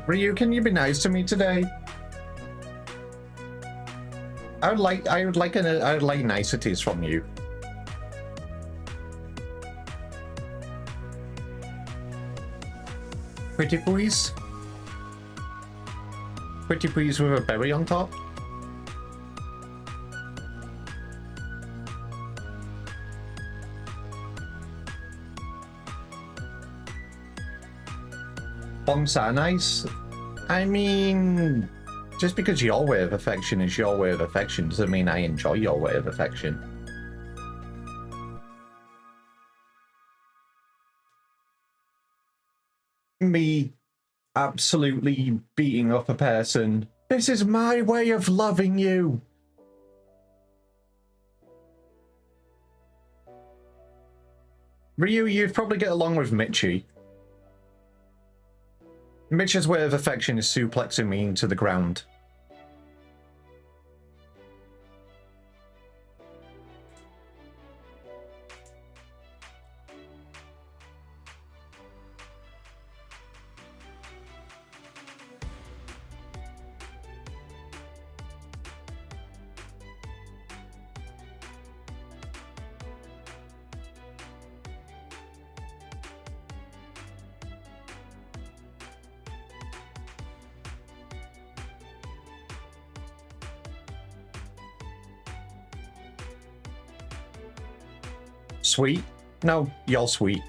Ryu, can you be nice to me today? I would like niceties from you. Pretty please? Pretty please with a berry on top? Bongs are nice. I mean, just because your way of affection is your way of affection doesn't mean I enjoy your way of affection. Me absolutely beating up a person. This is my way of loving you. Ryu, you'd probably get along with Mitchie. Mitch's way of affection is suplexing me into the ground. Sweet? No, you're sweet.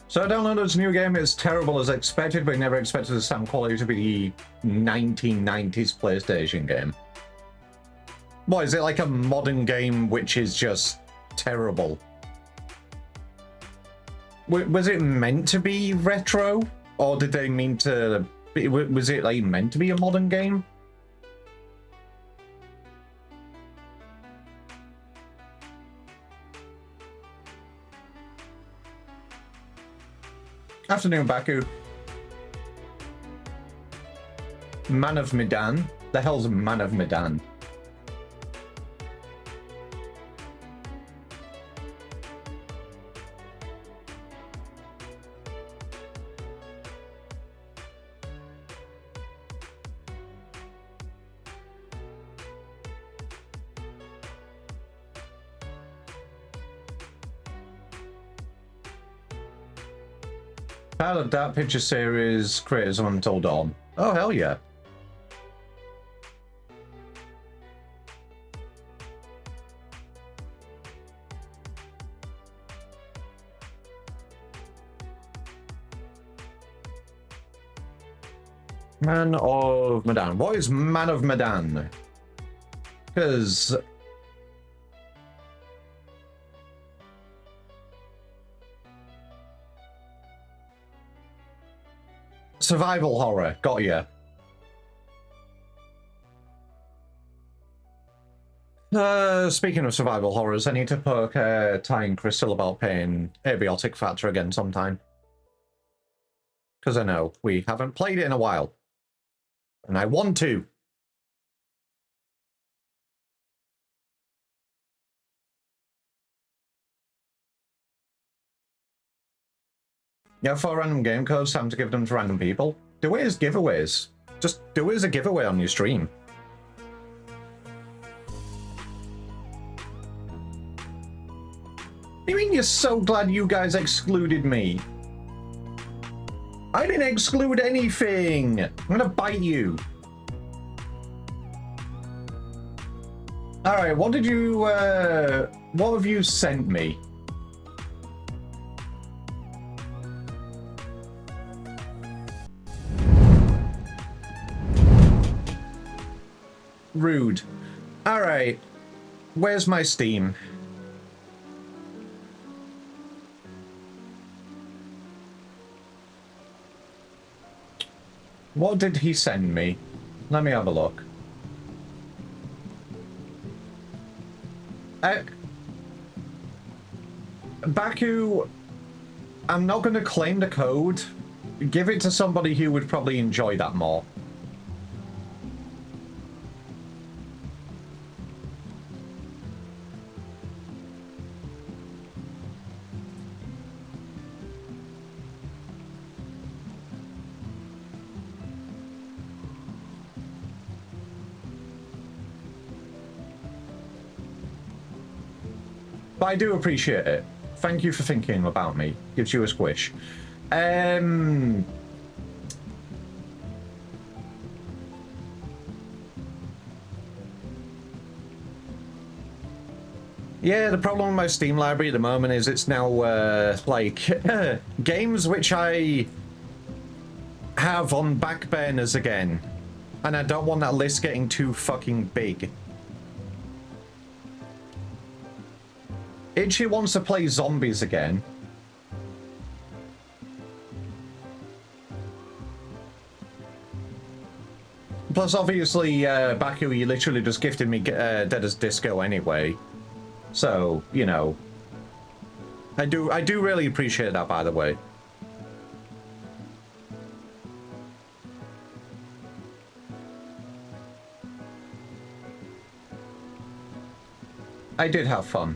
So I downloaded this new game. It's terrible as expected, but I never expected the sound quality to be the 1990s PlayStation game. What, is it like a modern game which is just terrible? Was it meant to be retro? Or did they mean to... Was it like meant to be a modern game? Afternoon, Baku. Man of Medan? The hell's Man of Medan? Part of that picture series creators of Until Dawn. Oh, hell yeah. Man of Medan. What is Man of Medan? Because... survival horror. Got ya. Speaking of survival horrors, I need to poke Ty and Crystal about paying Abiotic Factor again sometime. Because I know we haven't played it in a while. And I want to. Yeah, for random game codes, time to give them to random people. Do it as giveaways. Just do it as a giveaway on your stream. You mean you're so glad you guys excluded me? I didn't exclude anything! I'm gonna bite you. Alright, what did you, what have you sent me? Rude. Alright. Where's my Steam? What did he send me? Let me have a look. Baku, I'm not going to claim the code. Give it to somebody who would probably enjoy that more. But I do appreciate it. Thank you for thinking about me. Gives you a squish. Yeah, the problem with my Steam library at the moment is it's now, like, games which I have on back burners again. And I don't want that list getting too fucking big. Itchy wants to play zombies again. Plus, obviously, Baku, you literally just gifted me Dead as Disco anyway. So, you know. I do really appreciate that, by the way. I did have fun.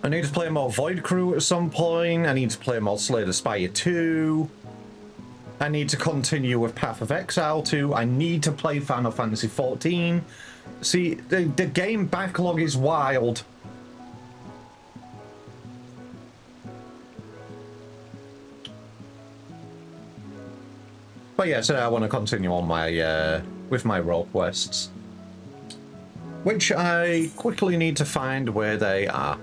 I need to play more Void Crew at some point. I need to play more Slay the Spire 2. I need to continue with Path of Exile 2. I need to play Final Fantasy 14. See, the game backlog is wild. But yeah, today I want to continue on my with my role quests, which I quickly need to find where they are.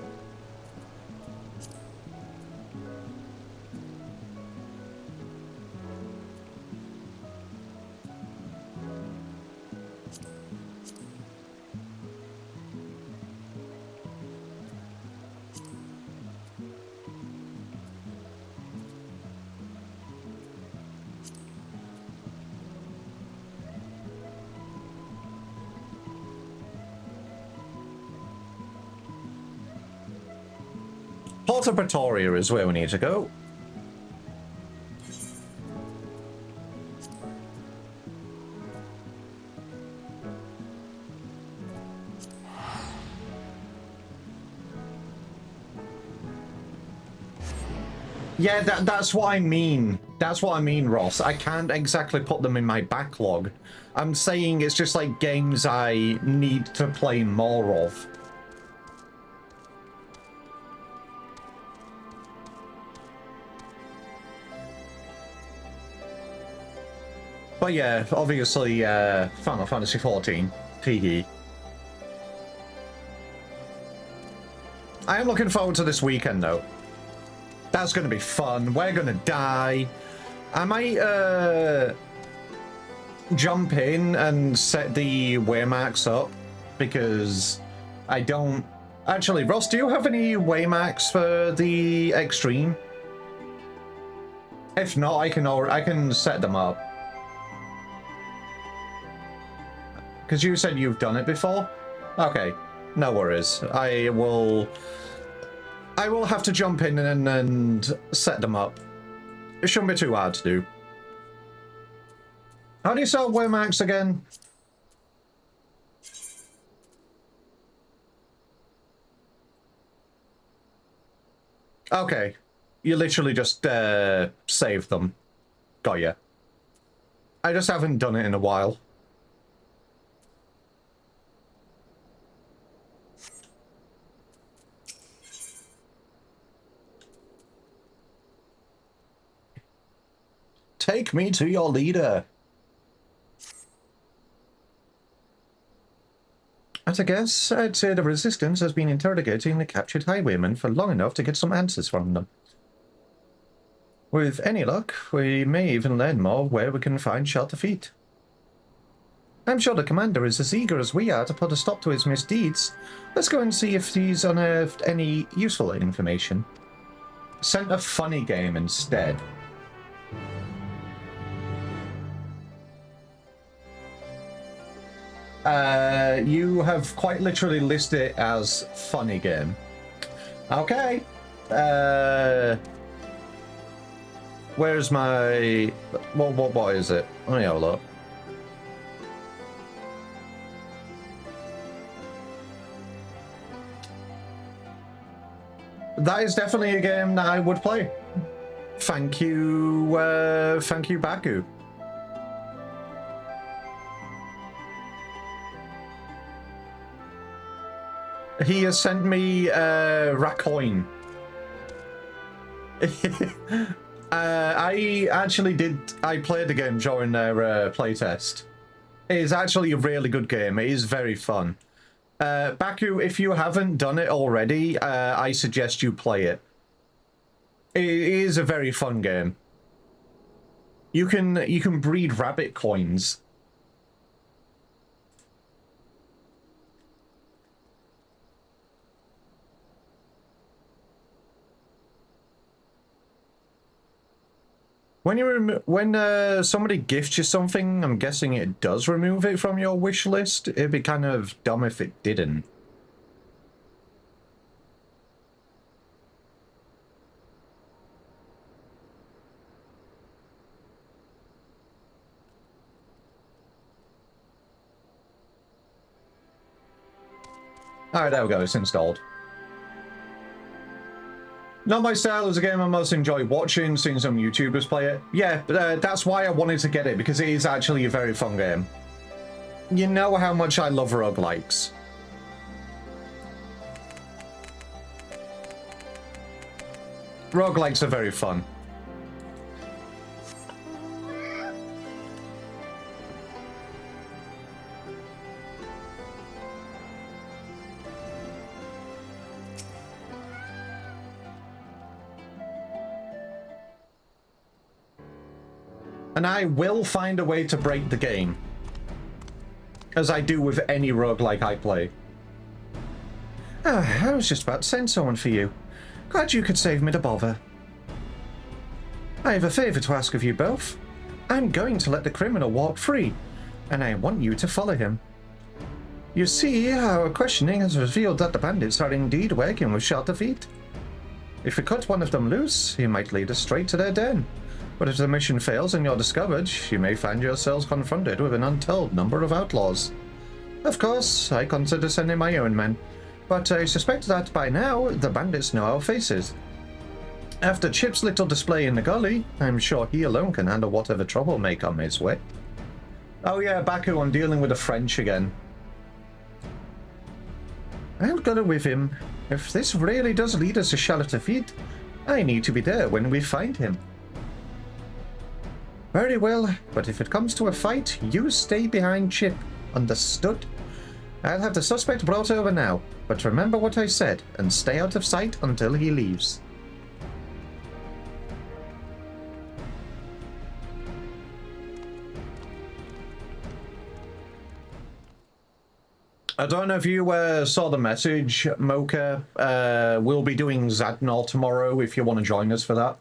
Porta Pretoria is where we need to go. Yeah, that's what I mean. That's what I mean, Ross. I can't exactly put them in my backlog. I'm saying it's just like games I need to play more of. But yeah, obviously, Final Fantasy 14. Teehee. I am looking forward to this weekend, though. That's going to be fun. We're going to die. I might, jump in and set the waymarks up, because I don't... Actually, Ross, do you have any waymarks for the Extreme? If not, I can set them up. Because you said you've done it before? Okay, no worries. I will have to jump in and set them up. It shouldn't be too hard to do. How do you sell waymarks again? Okay. You literally just save them. Got ya. I just haven't done it in a while. Take me to your leader. At a guess, I'd say the Resistance has been interrogating the captured highwaymen for long enough to get some answers from them. With any luck, we may even learn more where we can find Shelter Feet. I'm sure the commander is as eager as we are to put a stop to his misdeeds. Let's go and see if he's unearthed any useful information. Sent a funny game instead. You have quite literally listed it as funny game. Okay. Where's my... What is it? Let me have a look. That is definitely a game that I would play. Thank you, Baku. He has sent me Racoin. I played the game during their playtest. It is actually a really good game. It is very fun. Baku, if you haven't done it already, I suggest you play it. It is a very fun game. You can breed rabbit coins. When somebody gifts you something, I'm guessing it does remove it from your wish list. It'd be kind of dumb if it didn't. Alright, there we go, it's installed. Not my style as a game I most enjoy watching, seeing some YouTubers play it. Yeah, that's why I wanted to get it, because it is actually a very fun game. You know how much I love roguelikes. Roguelikes are very fun. And I will find a way to break the game. As I do with any roguelike I play. I was just about to send someone for you. Glad you could save me the bother. I have a favour to ask of you both. I'm going to let the criminal walk free, and I want you to follow him. You see, our questioning has revealed that the bandits are indeed working with shelter feet. If we cut one of them loose, he might lead us straight to their den. But if the mission fails and you're discovered, you may find yourselves confronted with an untold number of outlaws. Of course, I consider sending my own men, but I suspect that by now, the bandits know our faces. After Chip's little display in the gully, I'm sure he alone can handle whatever trouble may come his way. Oh yeah, Baku, I'm dealing with the French again. I'll go with him. If this really does lead us to Shelter Feet, I need to be there when we find him. Very well, but if it comes to a fight, you stay behind Chip. Understood? I'll have the suspect brought over now, but remember what I said, and stay out of sight until he leaves. I don't know if you saw the message, Mocha. We'll be doing Zadnor tomorrow if you want to join us for that.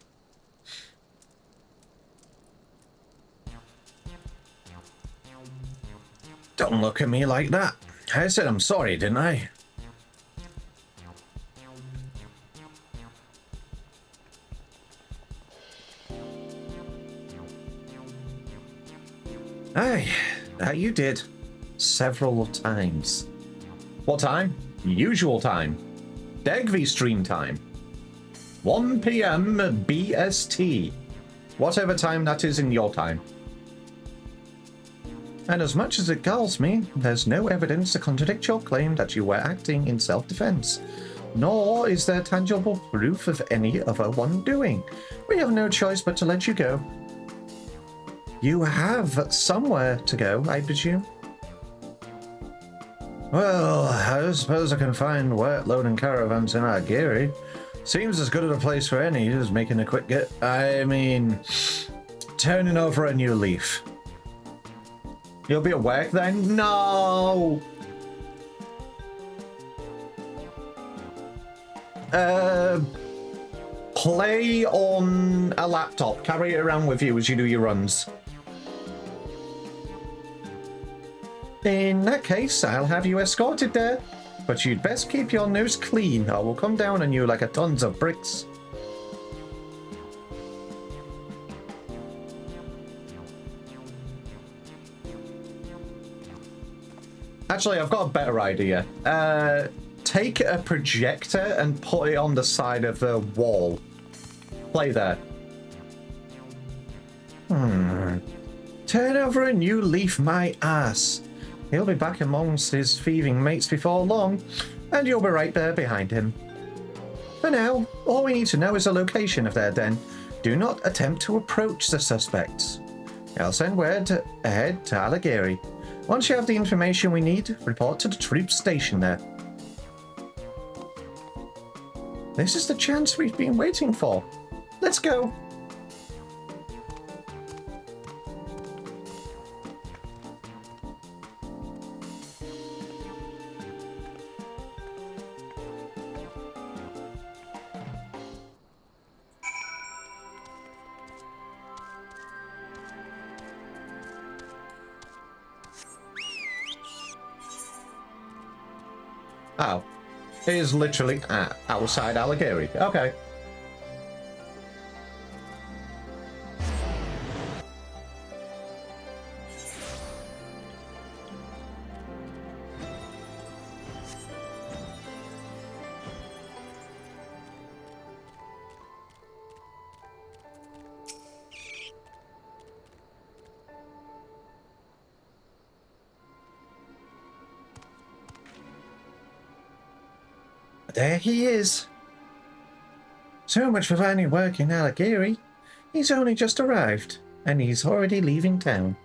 Don't look at me like that. I said I'm sorry, didn't I? Aye, that you did. Several times. What time? Usual time. Degvi stream time. 1 PM BST. Whatever time that is in your time. And as much as it galls me, there's no evidence to contradict your claim that you were acting in self-defense. Nor is there tangible proof of any other wrongdoing. We have no choice but to let you go. You have somewhere to go, I presume? Well, I suppose I can find work loading caravans in Algeri. Seems as good a place for any who's making a quick get. I mean, turning over a new leaf. You'll be at work then? No! Play on a laptop. Carry it around with you as you do your runs. In In that case, I'll have you escorted there. But you'd best keep your nose clean, or we'll come down on you like a tons of bricks. Actually, I've got a better idea. Take a projector and put it on the side of the wall. Play there. Turn over a new leaf, my ass. He'll be back amongst his thieving mates before long, and you'll be right there behind him. For now, all we need to know is the location of their den. Do not attempt to approach the suspects. I'll send word ahead to Alighieri. Once you have the information we need, report to the troop station there. This is the chance we've been waiting for. Let's go. Oh, it is literally outside Alighieri. Okay. There he is. So much for finding work in Alighieri. He's only just arrived, and he's already leaving town.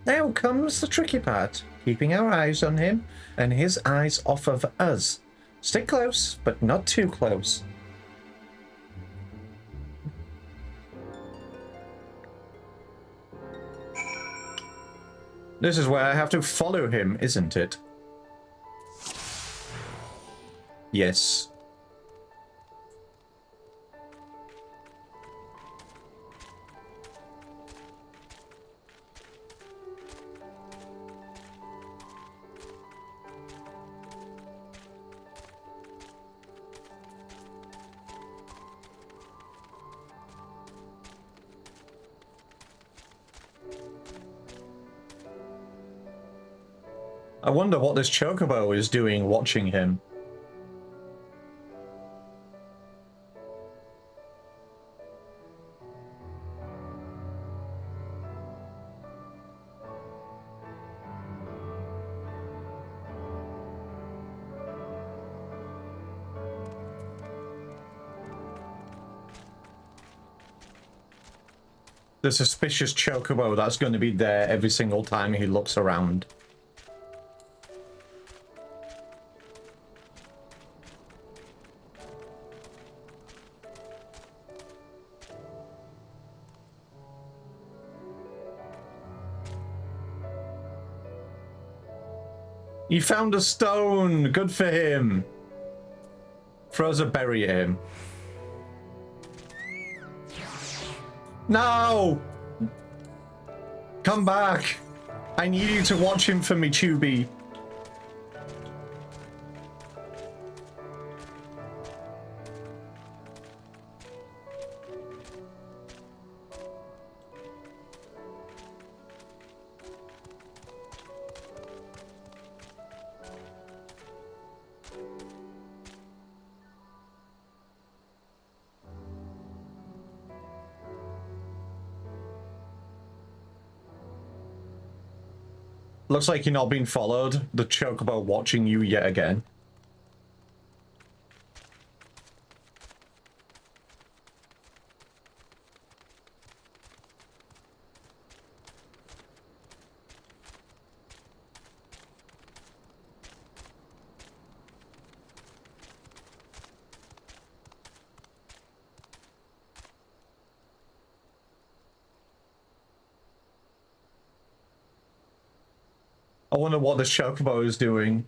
Now comes the tricky part, keeping our eyes on him and his eyes off of us. Stick close, but not too close. This is where I have to follow him, isn't it? Yes. I wonder what this chocobo is doing watching him. The suspicious chocobo that's going to be there every single time he looks around. He found a stone! Good for him! Throws a berry at him. No! Come back! I need you to watch him for me, Chubby. Looks like you're not being followed. The chocobo watching you yet again. I wonder what this chocobo is doing.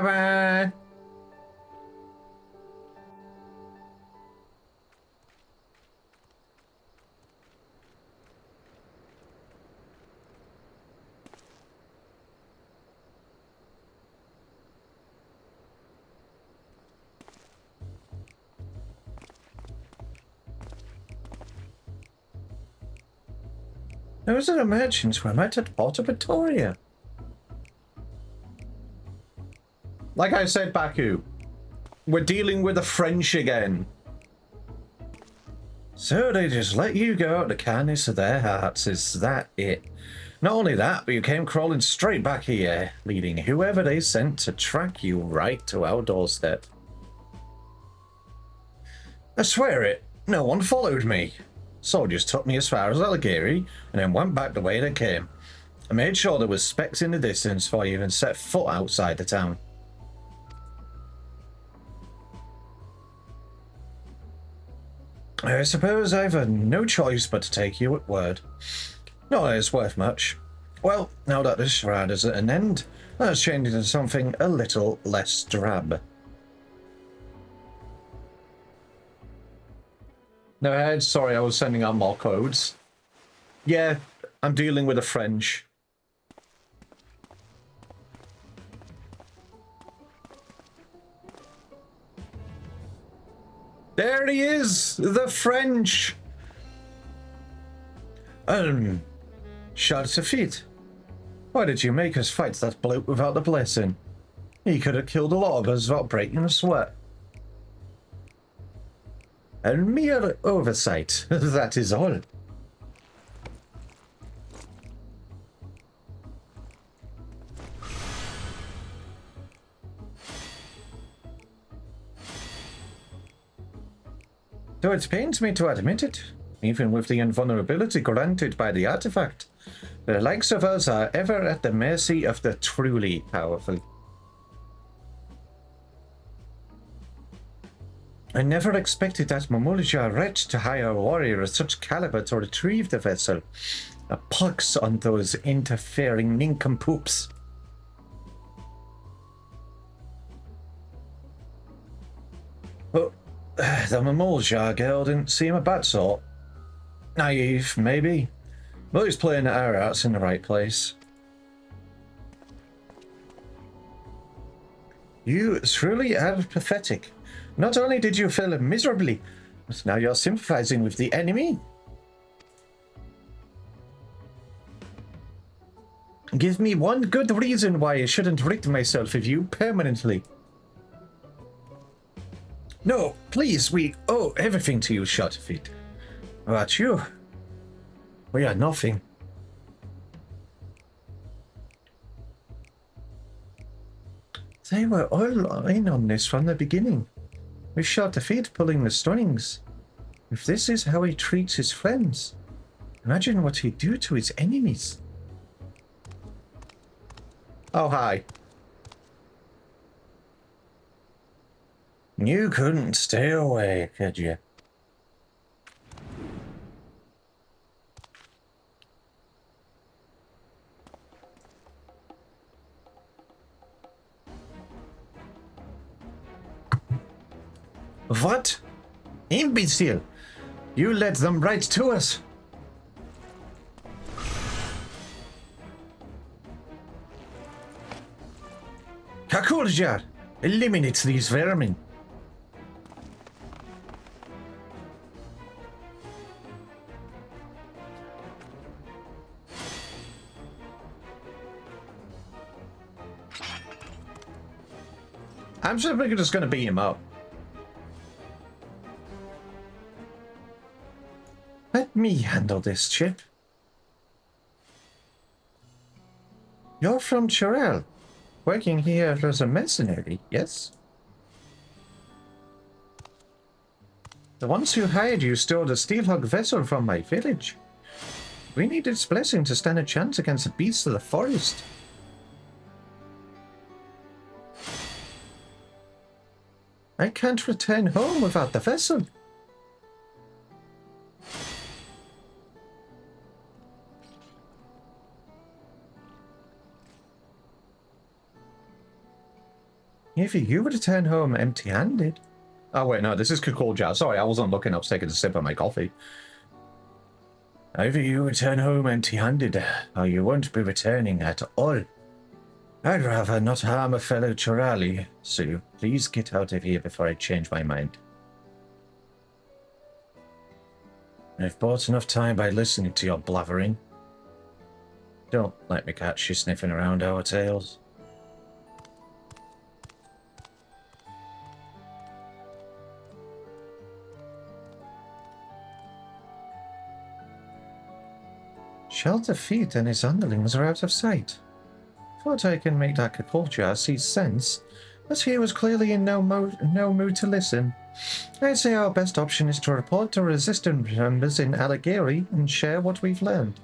Bye-bye. Those are the merchants we met at Port of Pretoria. Like I said, Baku, we're dealing with the French again. So they just let you go out of the kindness of their hearts, is that it? Not only that, but you came crawling straight back here, leading whoever they sent to track you right to our doorstep. I swear it, no one followed me. Soldiers took me as far as Alligiri, and then went back the way they came. I made sure there was specks in the distance before I even set foot outside the town. I suppose I've no choice but to take you at word. Not that it's worth much. Well, now that this charade is at an end, let's change into something a little less drab. No head, sorry, I was sending out more codes. Yeah, I'm dealing with the French. There he is! The French! Charles, why did you make us fight that bloke without the blessing? He could have killed a lot of us without breaking a sweat. A mere oversight, that is all. Though it pains me to admit it, even with the invulnerability granted by the artifact, the likes of us are ever at the mercy of the truly powerful. I never expected that Mamulja wretch to hire a warrior of such caliber to retrieve the vessel. A pox on those interfering nincompoops. But the Mamulja girl didn't seem a bad sort. Naive, maybe, but he's playing our hearts in the right place. You truly are pathetic. Not only did you fail miserably, but now you're sympathizing with the enemy? Give me one good reason why I shouldn't rid myself of you permanently. No, please, we owe everything to you, Shotfeet. About you, we are nothing. They were all in on this from the beginning. We shot the feet pulling the strings. If this is how he treats his friends, imagine what he'd do to his enemies. Oh, hi. You couldn't stay away, could you? What? Imbecile! You led them right to us! Kakuljar! Eliminate these vermin! I'm sure we're just gonna beat him up. Let me handle this, Chip. You're from Chirel, working here as a mercenary, yes? The ones who hired you stole the steelhug vessel from my village. We need its blessing to stand a chance against the beasts of the forest. I can't return home without the vessel. If you were to turn home empty-handed... Oh, wait, no, this is Cool Jazz. Sorry, I wasn't looking up, taking a sip of my coffee. Either you return home empty-handed, or you won't be returning at all. I'd rather not harm a fellow Chorali, so please get out of here before I change my mind. I've bought enough time by listening to your blathering. Don't let me catch you sniffing around our tails. Shelter feet and his underlings are out of sight. Thought I can make that Kakulcha see sense, but he was clearly in no mood to listen. I'd say our best option is to report to resistance members in Allegheny and share what we've learned.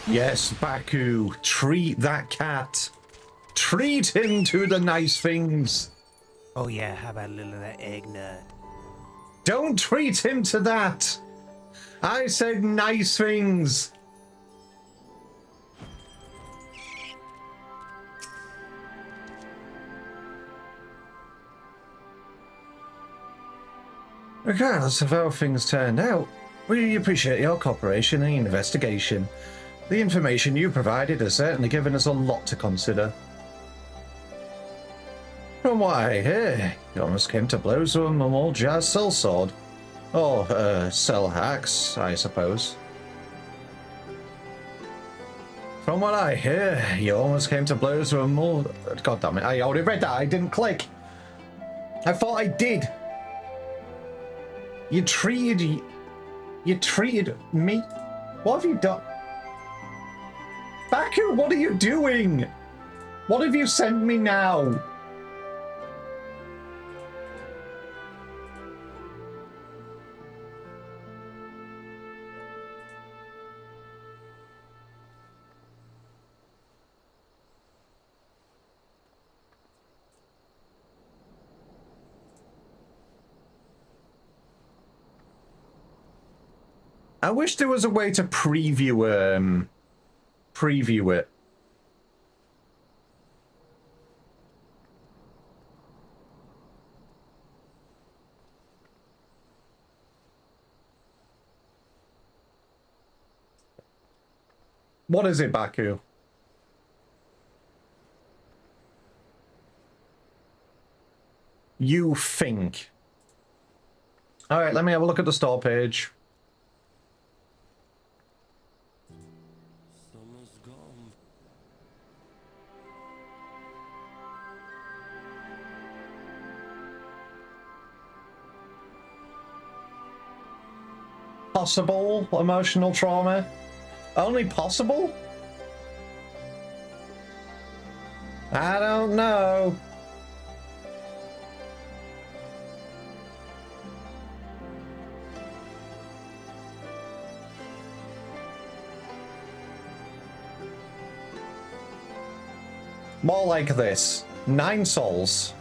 Yes, Baku, treat that cat. Treat him to the nice things. Oh yeah, how about a little of that eggnog? Don't treat him to that. I said nice things. Regardless of how things turned out, we appreciate your cooperation in the investigation. The information you provided has certainly given us a lot to consider. From what I hear, you almost came to blows with an old jazz sellsword. Or, cell hacks, I suppose. From what I hear, you almost came to blows with a more... God damn it, I already read that, I didn't click. I thought I did. You treated me? What have you done? Baku, what are you doing? What have you sent me now? I wish there was a way to preview it. What is it, Baku? You think. All right, let me have a look at the store page. Possible emotional trauma? Only possible? I don't know. More like this. 9 souls.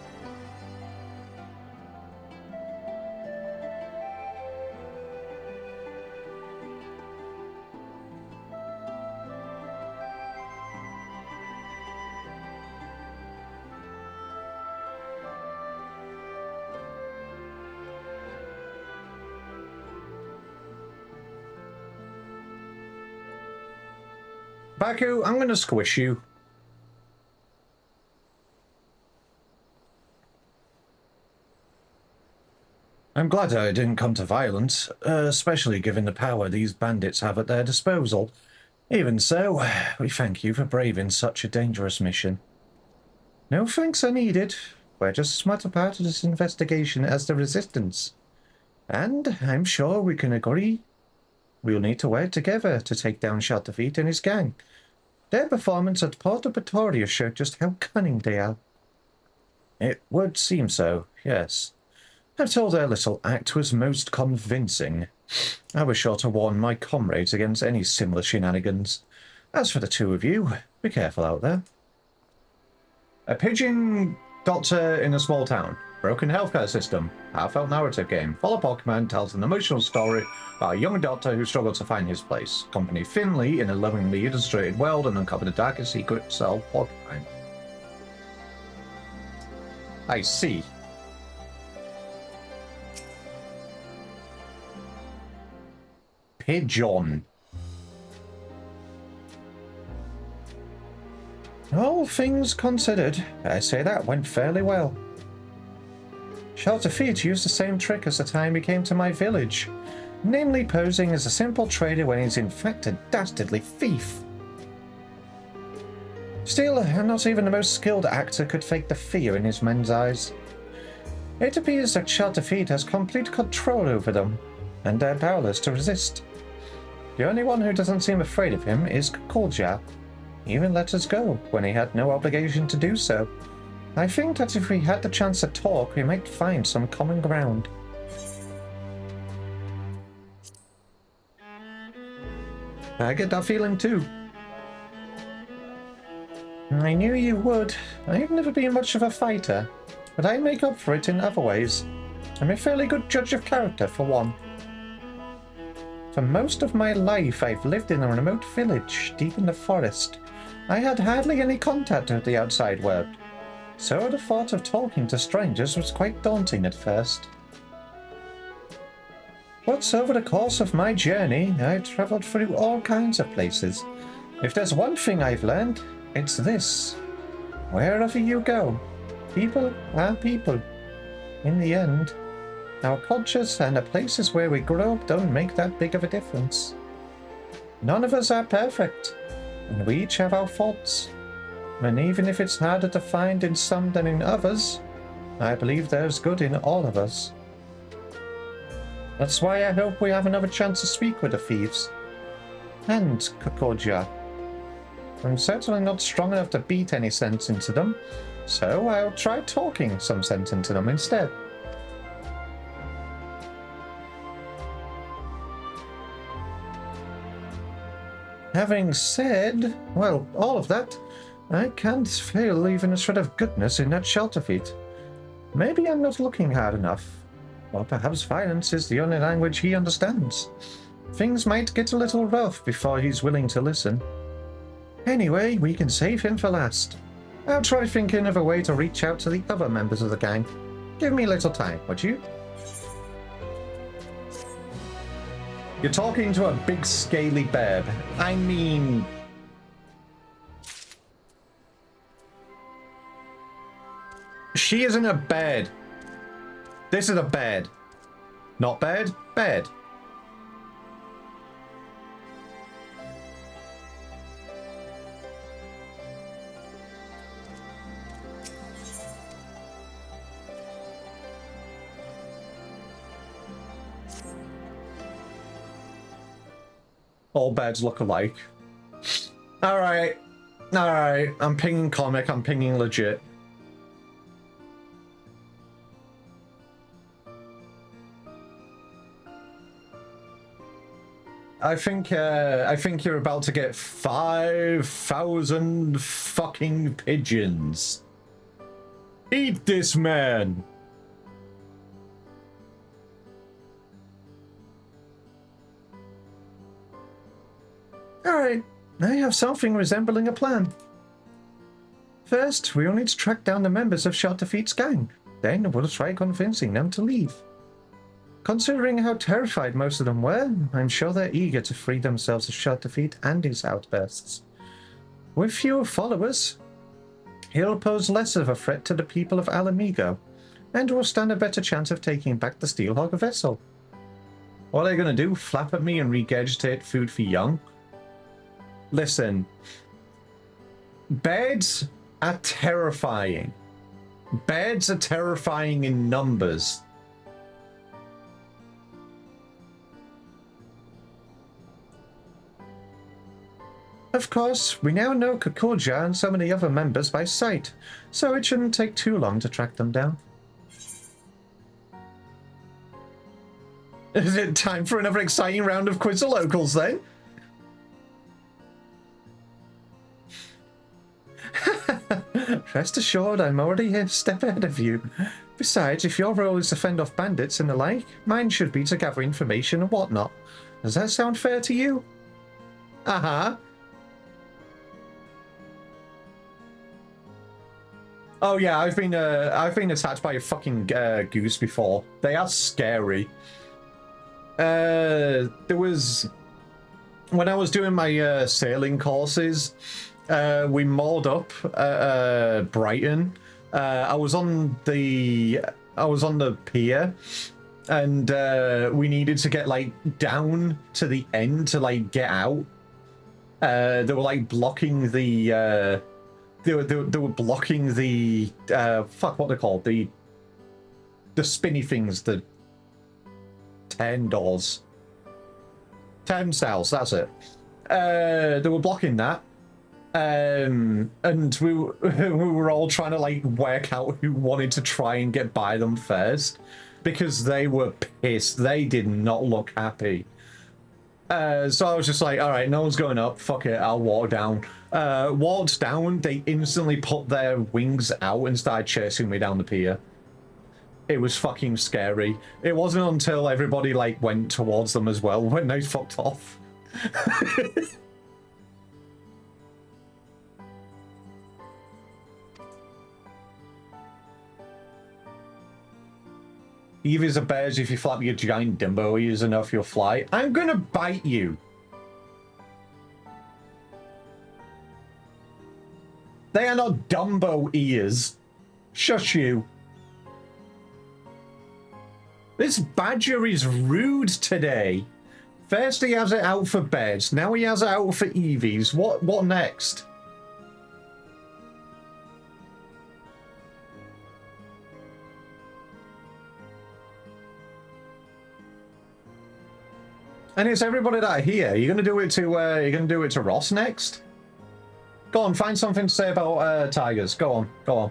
Baku, I'm gonna squish you. I'm glad I didn't come to violence, especially given the power these bandits have at their disposal. Even so, we thank you for braving such a dangerous mission. No thanks are needed. We're just as much a part of this investigation as the Resistance. And I'm sure we can agree we'll need to work together to take down Shatafit and his gang. Their performance at Porta Pretoria showed just how cunning they are. It would seem so, yes. I'm told their little act was most convincing. I was sure to warn my comrades against any similar shenanigans. As for the two of you, be careful out there. A pigeon Doctor in a small town. Broken healthcare system. Heartfelt narrative game. Follow Pokemon tells an emotional story about a young doctor who struggles to find his place. Accompany Finley in a lovingly illustrated world and uncover the darkest secrets of Pokemon. I see. Pigeon. All things considered, I say that went fairly well. Shelter Feet used the same trick as the time he came to my village, namely posing as a simple trader when he's in fact a dastardly thief. Still, not even the most skilled actor could fake the fear in his men's eyes. It appears that Shelter Feet has complete control over them, and they're powerless to resist. The only one who doesn't seem afraid of him is Kukulja. He even let us go when he had no obligation to do so. I think that if we had the chance to talk, we might find some common ground. I get that feeling too. I knew you would. I've never been much of a fighter, but I make up for it in other ways. I'm a fairly good judge of character, for one. For most of my life, I've lived in a remote village, deep in the forest. I had hardly any contact with the outside world, so the thought of talking to strangers was quite daunting at first. But over the course of my journey, I travelled through all kinds of places. If there's one thing I've learned, it's this. Wherever you go, people are people. In the end, our cultures and the places where we grow up don't make that big of a difference. None of us are perfect, and we each have our faults. And even if it's harder to find in some than in others, I believe there's good in all of us. That's why I hope we have another chance to speak with the thieves. And Kukulja. I'm certainly not strong enough to beat any sense into them, so I'll try talking some sense into them instead. Having said, well, all of that, I can't feel even a shred of goodness in that Shelter Feet. Maybe I'm not looking hard enough. Or perhaps violence is the only language he understands. Things might get a little rough before he's willing to listen. Anyway, we can save him for last. I'll try thinking of a way to reach out to the other members of the gang. Give me a little time, would you? You're talking to a big scaly bear. I mean... She is in a bed. This is a bed. Not bed, bed. All beds look alike. Alright. Alright. I'm pinging comic, I'm pinging legit. I think you're about to get 5,000 fucking pigeons. Eat this, man! Alright, I have something resembling a plan. First, we'll need to track down the members of Shelter Feet's gang. Then we'll try convincing them to leave. Considering how terrified most of them were, I'm sure they're eager to free themselves of Shelter Feet and his outbursts. With fewer followers, he'll pose less of a threat to the people of Alamigo, and will stand a better chance of taking back the Steelhog vessel. What are they going to do? Flap at me and regurgitate food for young? Listen, beds are terrifying. Beds are terrifying in numbers. Of course, we now know Kukulja and some of the other members by sight, so it shouldn't take too long to track them down. Is it time for another exciting round of Quiz the Locals then? Rest assured, I'm already a step ahead of you. Besides, if your role is to fend off bandits and the like, mine should be to gather information and whatnot. Does that sound fair to you? Uh-huh. Oh yeah, I've been attacked by a fucking goose before. They are scary. There was when I was doing my sailing courses, we moored up Brighton. I was on the pier, and we needed to get like down to the end to like get out. They were like blocking the. They were blocking the fuck, what they're called, the spinny things, the turnstiles, that's it. They were blocking that, and we were all trying to like work out who wanted to try and get by them first, because they were pissed. They did not look happy. So I was just like, all right, no one's going up. Fuck it, I'll walk down. Walked down, they instantly put their wings out and started chasing me down the pier. It was fucking scary. It wasn't until everybody like went towards them as well when they fucked off. Eevees are bears. If you flap your giant Dumbo ears enough, you'll fly. I'm gonna bite you. They are not Dumbo ears. Shush you. This badger is rude today. First he has it out for bears. Now he has it out for Eevees. What next? And it's everybody that I hear. You're gonna do it to Ross next? Go on, find something to say about tigers. Go on, go on.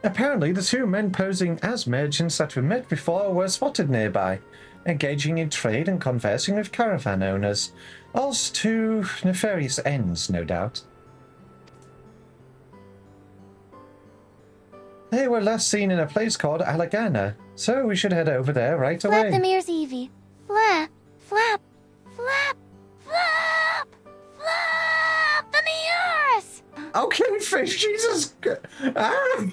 Apparently, the two men posing as merchants that we met before were spotted nearby, engaging in trade and conversing with caravan owners. All to nefarious ends, no doubt. They were last seen in a place called Alagana, so we should head over there right away. Flap them ears, Evie. Flap, flap, flap, flap, flap them ears! Okay, fish, Jesus. Ah!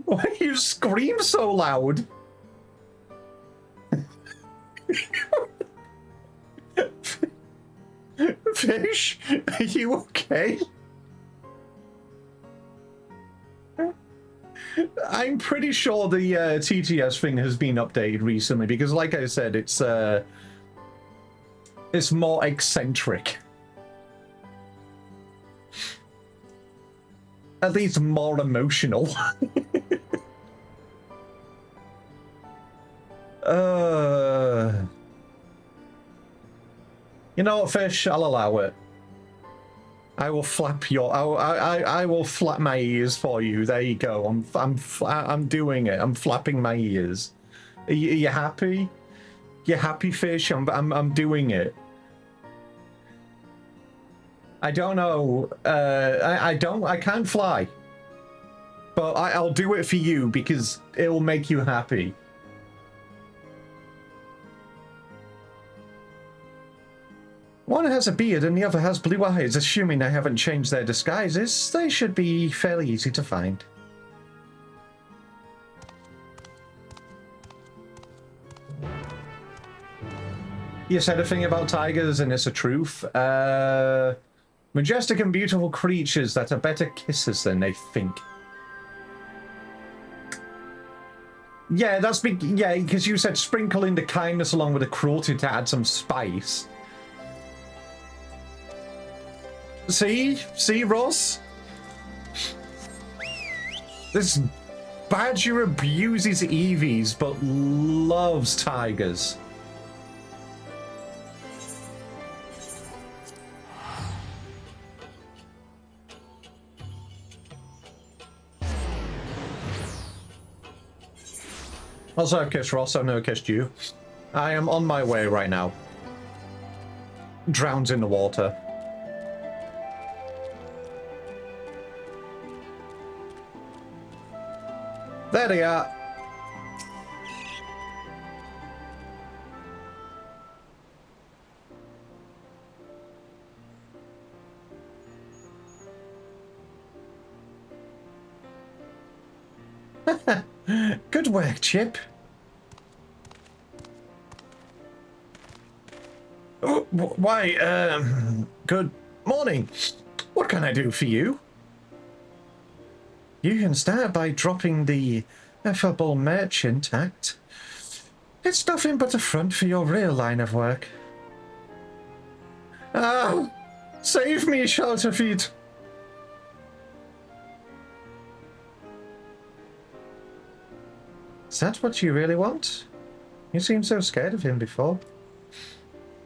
Why do you scream so loud? Fish, are you okay? I'm pretty sure the TTS thing has been updated recently because, like I said, it's more eccentric. At least more emotional. You know what, fish? I'll allow it. I will flap your. I will flap my ears for you. There you go. I'm doing it. I'm flapping my ears. Are you happy? You happy, fish? I'm doing it. I don't know. I can't fly. But I'll do it for you because it will make you happy. One has a beard and the other has blue eyes. Assuming they haven't changed their disguises, they should be fairly easy to find. You said a thing about tigers and it's a truth. Majestic and beautiful creatures that are better kissers than they think. Yeah, that's big. Yeah, because you said sprinkle in the kindness along with the cruelty to add some spice. See, Ross? This badger abuses Eevees but loves tigers. Also, I've kissed Ross, I've never kissed you. I am on my way right now. Drowns in the water. There they are. Good work, Chip. Oh, why, good morning. What can I do for you? You can start by dropping the affable merchant act. It's nothing but a front for your real line of work. Ah! Save me, Shelterfeet! Is that what you really want? You seemed so scared of him before.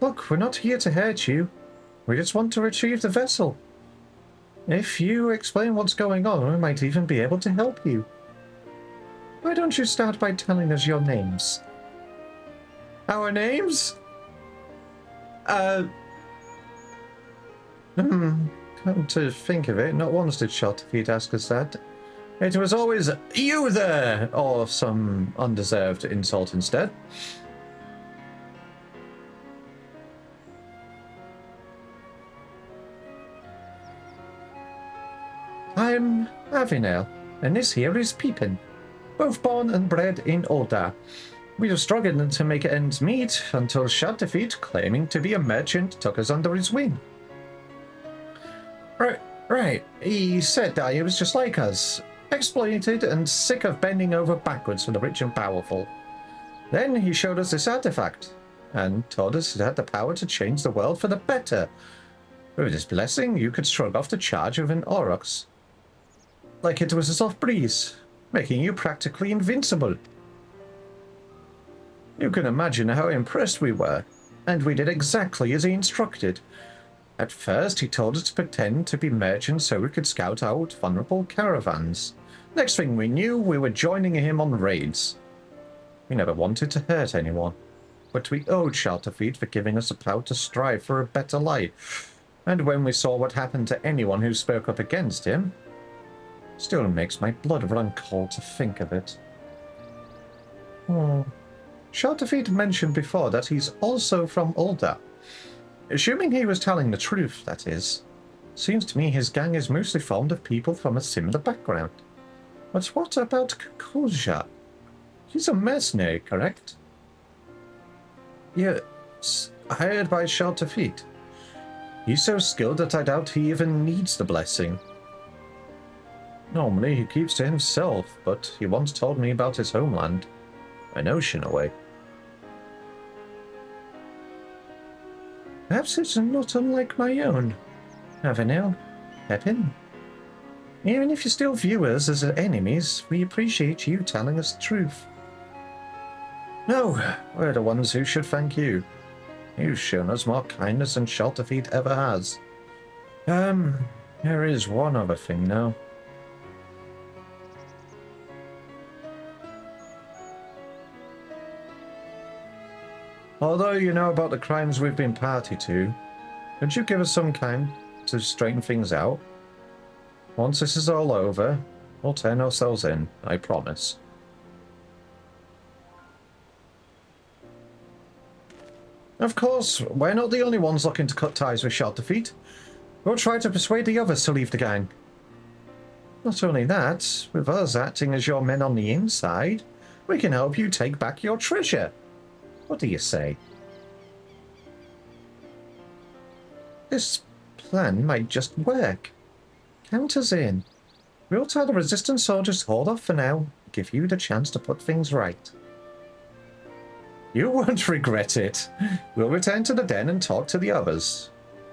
Look, we're not here to hurt you. We just want to retrieve the vessel. If you explain what's going on, we might even be able to help you. Why don't you start by telling us your names? Our names? Come to think of it, not once did Shelterfeet ask us that. It was always, you there, or some undeserved insult instead. I'm Avinel, and this here is Peepin, both born and bred in Ul'dah. We were struggling to make ends meet until Shelterfeet, claiming to be a merchant, took us under his wing. Right. He said that he was just like us, exploited and sick of bending over backwards for the rich and powerful. Then he showed us this artifact, and told us it had the power to change the world for the better. With this blessing, you could shrug off the charge of an Aurochs, like it was a soft breeze, making you practically invincible. You can imagine how impressed we were, and we did exactly as he instructed. At first, he told us to pretend to be merchants so we could scout out vulnerable caravans. Next thing we knew, we were joining him on raids. We never wanted to hurt anyone, but we owed Shelterfeet for giving us the power to strive for a better life. And when we saw what happened to anyone who spoke up against him, still makes my blood run cold to think of it. Shelterfeet mentioned before that he's also from Ul'dah. Assuming he was telling the truth, that is. Seems to me his gang is mostly formed of people from a similar background. But what about Kokoja? He's a mercenary, correct? Yes, hired by Shelterfeet. He's so skilled that I doubt he even needs the blessing. Normally he keeps to himself, but he once told me about his homeland, an ocean away. Perhaps it's not unlike my own. Avenel, Pepin. Even if you still view us as enemies, we appreciate you telling us the truth. No, we're the ones who should thank you. You've shown us more kindness than Shelterfeet ever has. There is one other thing now. Although you know about the crimes we've been party to, could you give us some time to straighten things out? Once this is all over, we'll turn ourselves in, I promise. Of course, we're not the only ones looking to cut ties with Shelterfeet. We'll try to persuade the others to leave the gang. Not only that, with us acting as your men on the inside, we can help you take back your treasure. What do you say? This plan might just work. Count us in. We'll tell the resistance soldiers to hold off for now, give you the chance to put things right. You won't regret it. We'll return to the den and talk to the others.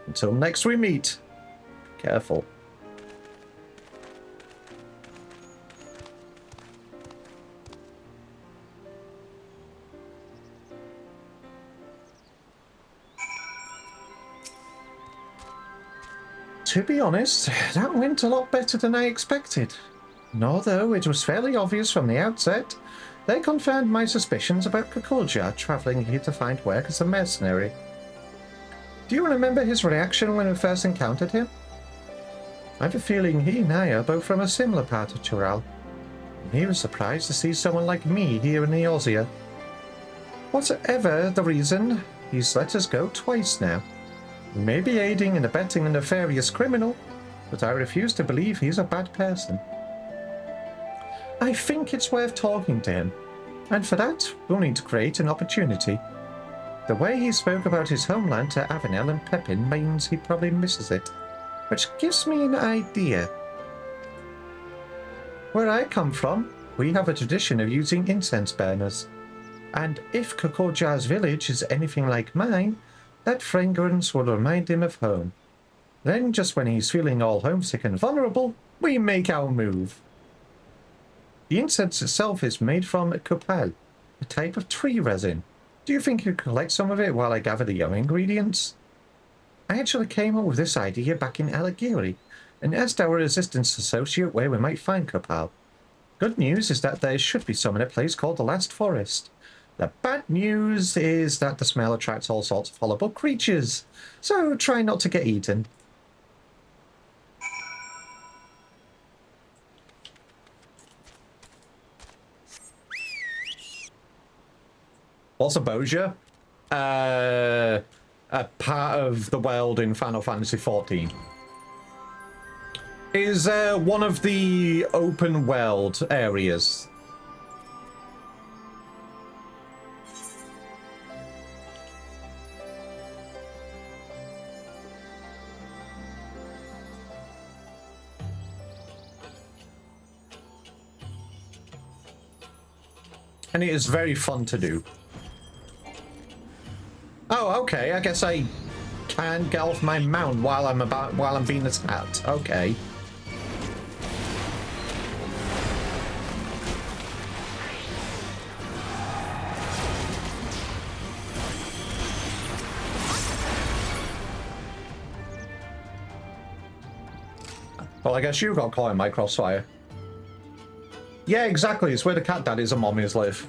Until next we meet, be careful. To be honest, that went a lot better than I expected. And although it was fairly obvious from the outset, They confirmed my suspicions about Kukulja traveling here to find work as a mercenary. Do you remember his reaction when we first encountered him? I have a feeling he and I are both from a similar part of Tural. He was surprised to see someone like me here in Eorzea. Whatever the reason, he's let us go twice now. He may be aiding and abetting a nefarious criminal, but I refuse to believe he's a bad person. I think it's worth talking to him, and for that, we'll need to create an opportunity. The way he spoke about his homeland to Avenel and Pepin means he probably misses it, which gives me an idea. Where I come from, we have a tradition of using incense burners, and if Kukulja's village is anything like mine, that fragrance will remind him of home. Then, just when he's feeling all homesick and vulnerable, we make our move. The incense itself is made from copal, a type of tree resin. Do you think you could collect some of it while I gather the young ingredients? I actually came up with this idea back in Alagiri, and asked our resistance associate where we might find copal. Good news is that there should be some in a place called the Last Forest. The bad news is that the smell attracts all sorts of horrible creatures, so try not to get eaten. What's a Bosia? A part of the world in Final Fantasy XIV. Is one of the open world areas. And it is very fun to do. Oh, okay. I guess I can get off my mount while I'm being attacked. Okay. Well, I guess you got caught in my crossfire. Yeah, exactly. It's where the cat daddies and mommies live.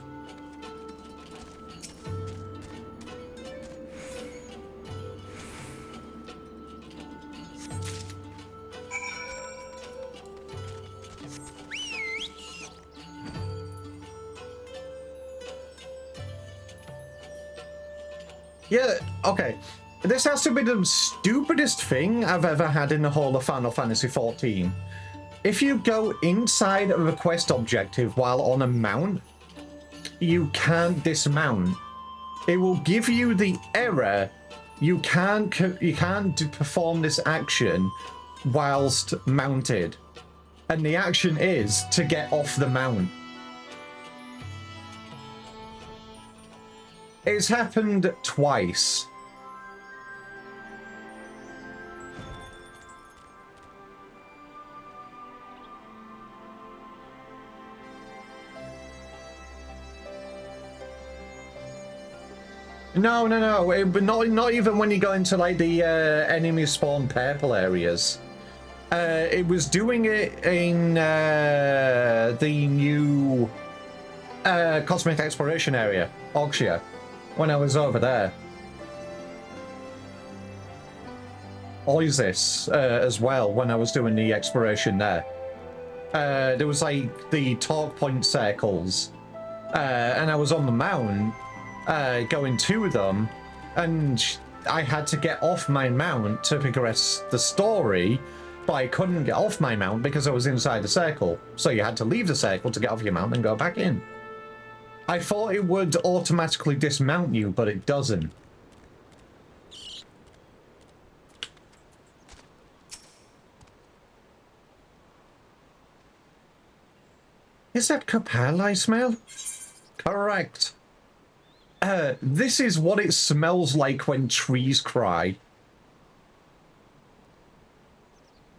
Yeah, okay. This has to be the stupidest thing I've ever had in the whole of Final Fantasy XIV. If you go inside of a quest objective while on a mount, you can't dismount. It will give you the error. You can't perform this action whilst mounted. And the action is to get off the mount. It's happened twice. No. Not even when you go into like the enemy spawn purple areas. It was doing it in the new cosmic exploration area, Ogshia, when I was over there. Oasis as well, when I was doing the exploration there. There was like the talk point circles, and I was on the mount going to them, and I had to get off my mount to progress the story, but I couldn't get off my mount because I was inside the circle. So you had to leave the circle to get off your mount and go back in. I thought it would automatically dismount you, but it doesn't. Is that copal I smell? Correct. This is what it smells like when trees cry.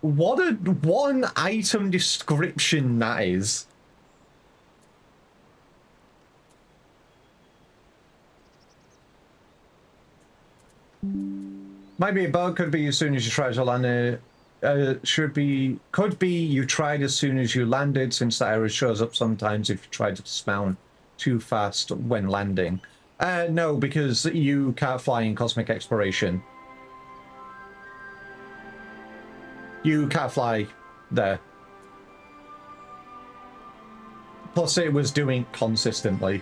What an item description that is. Might be a bug, could be as soon as you try to land it. Could be you tried as soon as you landed, since the error shows up sometimes if you try to dismount. too fast when landing. No, because you can't fly in cosmic exploration. You can't fly there. Plus, it was doing consistently.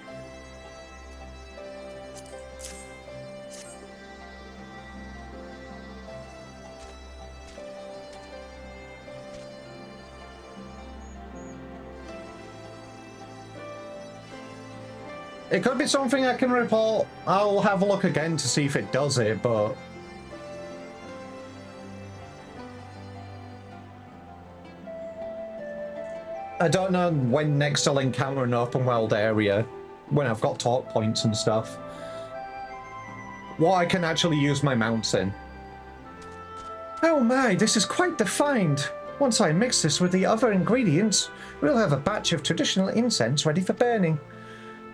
It could be something I can report. I'll have a look again to see if it does it, but... I don't know when next I'll encounter an open world area, when I've got talk points and stuff. What I can actually use my mounts in. Oh my, this is quite defined. Once I mix this with the other ingredients, we'll have a batch of traditional incense ready for burning.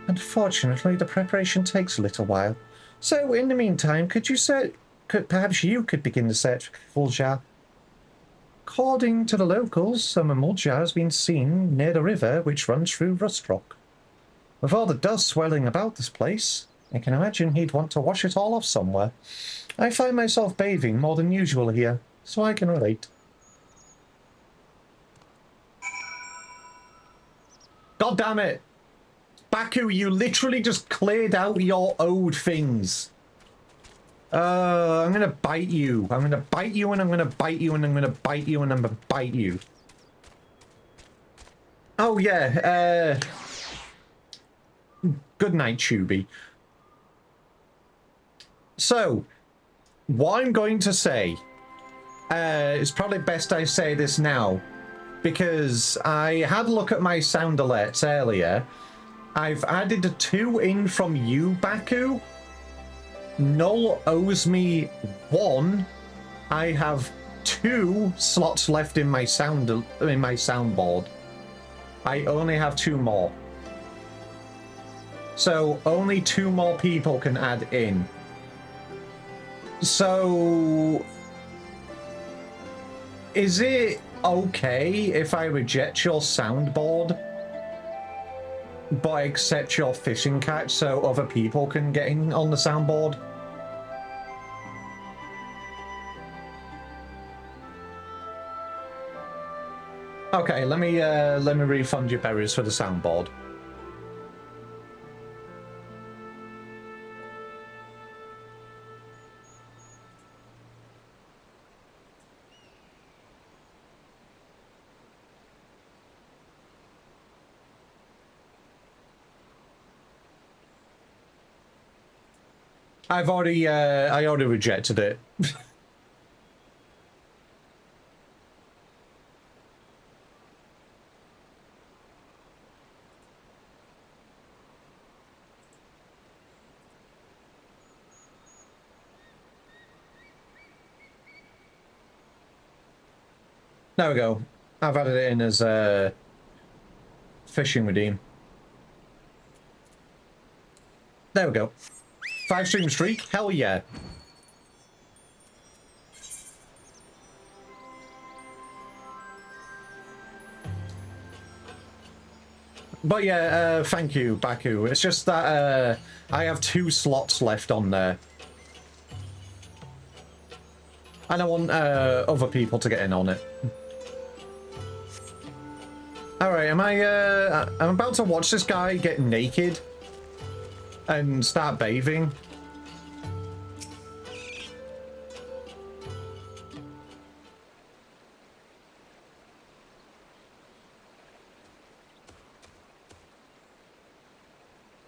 Unfortunately, the preparation takes a little while. So, in the meantime, perhaps you could begin the search for Fuljar. According to the locals, some Muljar has been seen near the river which runs through Rustrock. With all the dust swirling about this place, I can imagine he'd want to wash it all off somewhere. I find myself bathing more than usual here, so I can relate. God damn it! Baku, you literally just cleared out your owed things. I'm gonna bite you. I'm gonna bite you and I'm gonna bite you and I'm gonna bite you and I'm gonna bite you. Oh yeah, good night, Chubby. So, what I'm going to say, it's probably best I say this now, because I had a look at my sound alerts earlier. I've added 2 in from you, Baku. Null owes me 1. I have 2 slots left in my soundboard. I only have 2 more. So only 2 more people can add in. So is it okay if I reject your soundboard but I accept your fishing catch so other people can get in on the soundboard? Okay, let me refund your berries for the soundboard. I already rejected it. There we go. I've added it in as a fishing redeem. There we go. 5 stream streak? Hell yeah. But yeah, thank you, Baku. It's just that I have 2 slots left on there. And I want other people to get in on it. Alright, I'm about to watch this guy get naked and start bathing.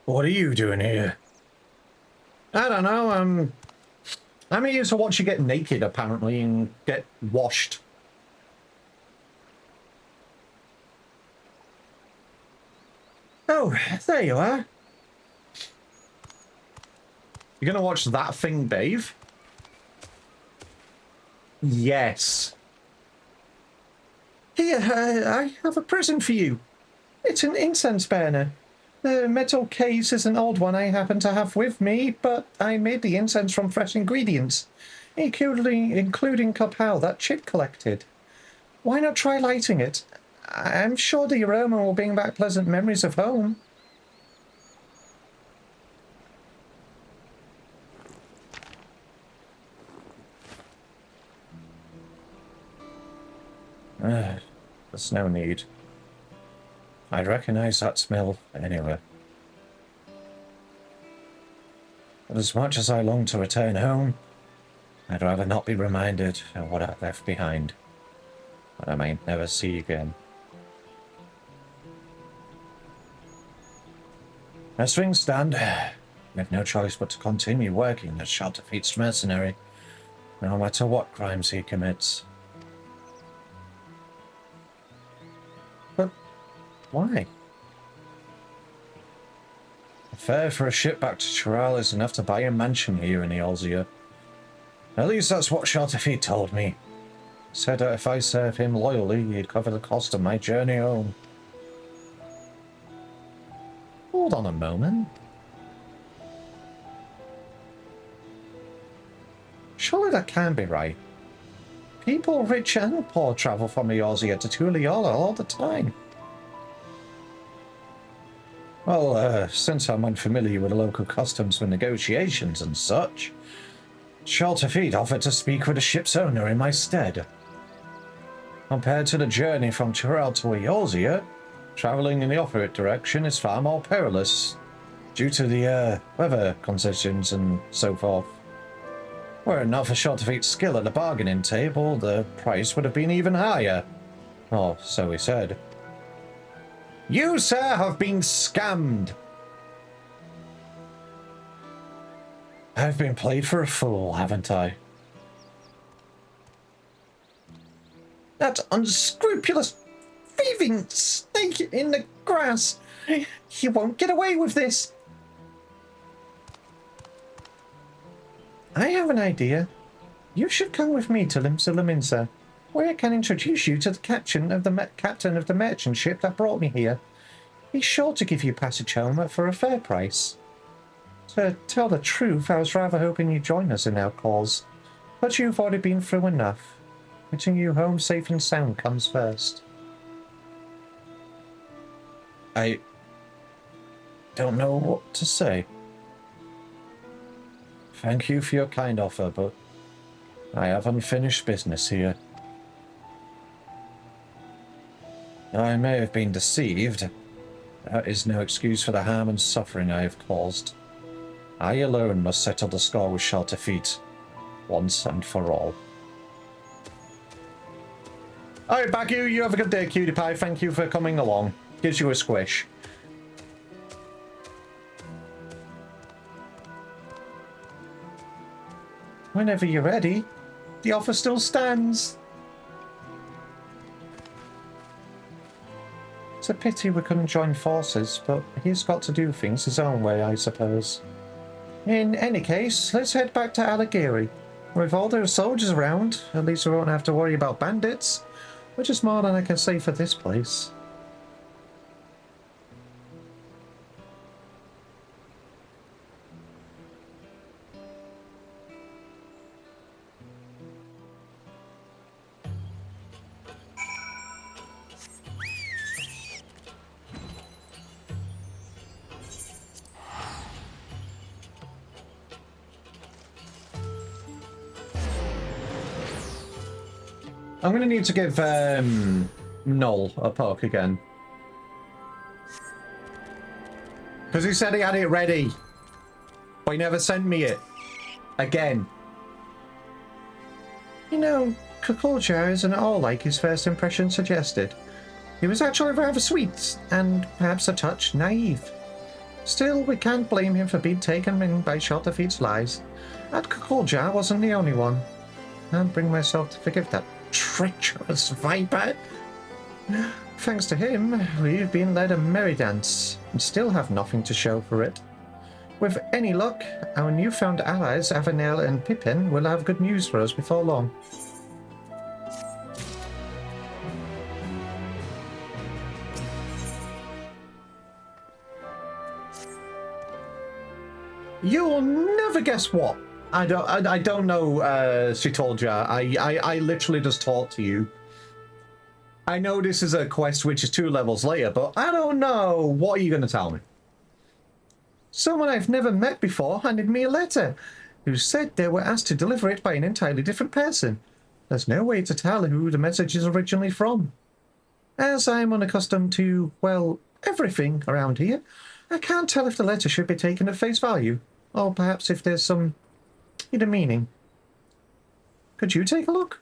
What are you doing here? I don't know, I'm here to watch you get naked, apparently, and get washed. Oh, there you are. You're gonna watch that thing bathe? Yes. Here, I have a present for you. It's an incense burner. The metal case is an old one I happen to have with me, but I made the incense from fresh ingredients, including copal that Chip collected. Why not try lighting it? I'm sure the aroma will bring back pleasant memories of home. There's no need. I'd recognize that smell anywhere. But as much as I long to return home, I'd rather not be reminded of what I've left behind, what I may never see again. As things stand, we have no choice but to continue working as Shelterfeet's mercenary, no matter what crimes he commits. But why? A fare for a ship back to Chiral is enough to buy a mansion here in Eorzea. At least that's what Shelterfeet told me. Said that if I serve him loyally, he'd cover the cost of my journey home. Hold on a moment. Surely that can't be right. People rich and poor travel from Eorzea to Tuliala all the time. Well, since I'm unfamiliar with the local customs for negotiations and such, Shelterfeet offered to speak with the ship's owner in my stead. Compared to the journey from Chiral to Eorzea, traveling in the opposite direction is far more perilous, due to the weather conditions and so forth. Were it not for Shelterfeet's skill at the bargaining table, the price would have been even higher. Or so he said. You, sir, have been scammed. I've been played for a fool, haven't I? That unscrupulous, thieving snake in the grass. He won't get away with this. I have an idea. You should come with me to Limsa, where I can introduce you to the captain of the merchant ship that brought me here. He's sure to give you passage home for a fair price. To tell the truth, I was rather hoping you'd join us in our cause, but you've already been through enough. Getting you home safe and sound comes first. I don't know what to say. Thank you for your kind offer, but I have unfinished business here. I may have been deceived. That is no excuse for the harm and suffering I have caused. I alone must settle the score with Shelterfeet, once and for all. Alright, Bagu, you have a good day, cutie pie. Thank you for coming along. Gives you a squish. Whenever you're ready, the offer still stands. It's a pity we couldn't join forces, but he's got to do things his own way, I suppose. In any case, let's head back to Alagiri. With all those soldiers around, at least we won't have to worry about bandits, which is more than I can say for this place. I'm going to need to give Noel a poke again. Because he said he had it ready. But he never sent me it. Again. You know, Kukulja isn't at all like his first impression suggested. He was actually rather sweet, and perhaps a touch naive. Still, we can't blame him for being taken in by Shelterfeet's lies. And Kukulja wasn't the only one. Can't bring myself to forgive that treacherous viper. Thanks to him, we've been led a merry dance, and still have nothing to show for it. With any luck, our newfound allies, Avenel and Pippin, will have good news for us before long. You'll never guess what. I don't know, she told you. I literally just talked to you. I know this is a quest which is 2 levels later, but I don't know. What are you going to tell me? Someone I've never met before handed me a letter, who said they were asked to deliver it by an entirely different person. There's no way to tell who the message is originally from. As I'm unaccustomed to, well, everything around here, I can't tell if the letter should be taken at face value, or perhaps if there's some hidden meaning. Could you take a look?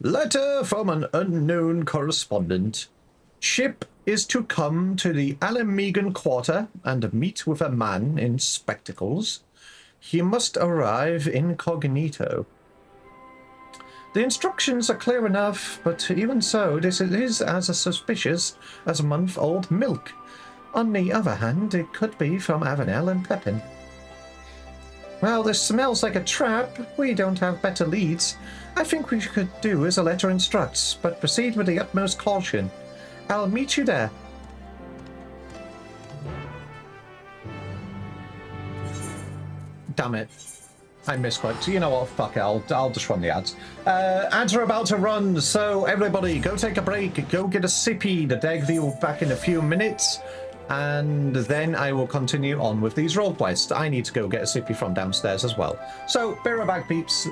Letter from an unknown correspondent. Ship is to come to the Alamegan Quarter and meet with a man in spectacles. He must arrive incognito. The instructions are clear enough, but even so, this is as suspicious as month-old milk. On the other hand, it could be from Avenel and Pepin. Well, this smells like a trap. We don't have better leads. I think we could do as the letter instructs, but proceed with the utmost caution. I'll meet you there. Damn it. I misclicked. You know what? Fuck it. I'll just run the ads. Ads are about to run, so everybody go take a break. Go get a sippy. The deck will be back in a few minutes. And then I will continue on with these role quests. I need to go get a sippy from downstairs as well. So, be right back, peeps.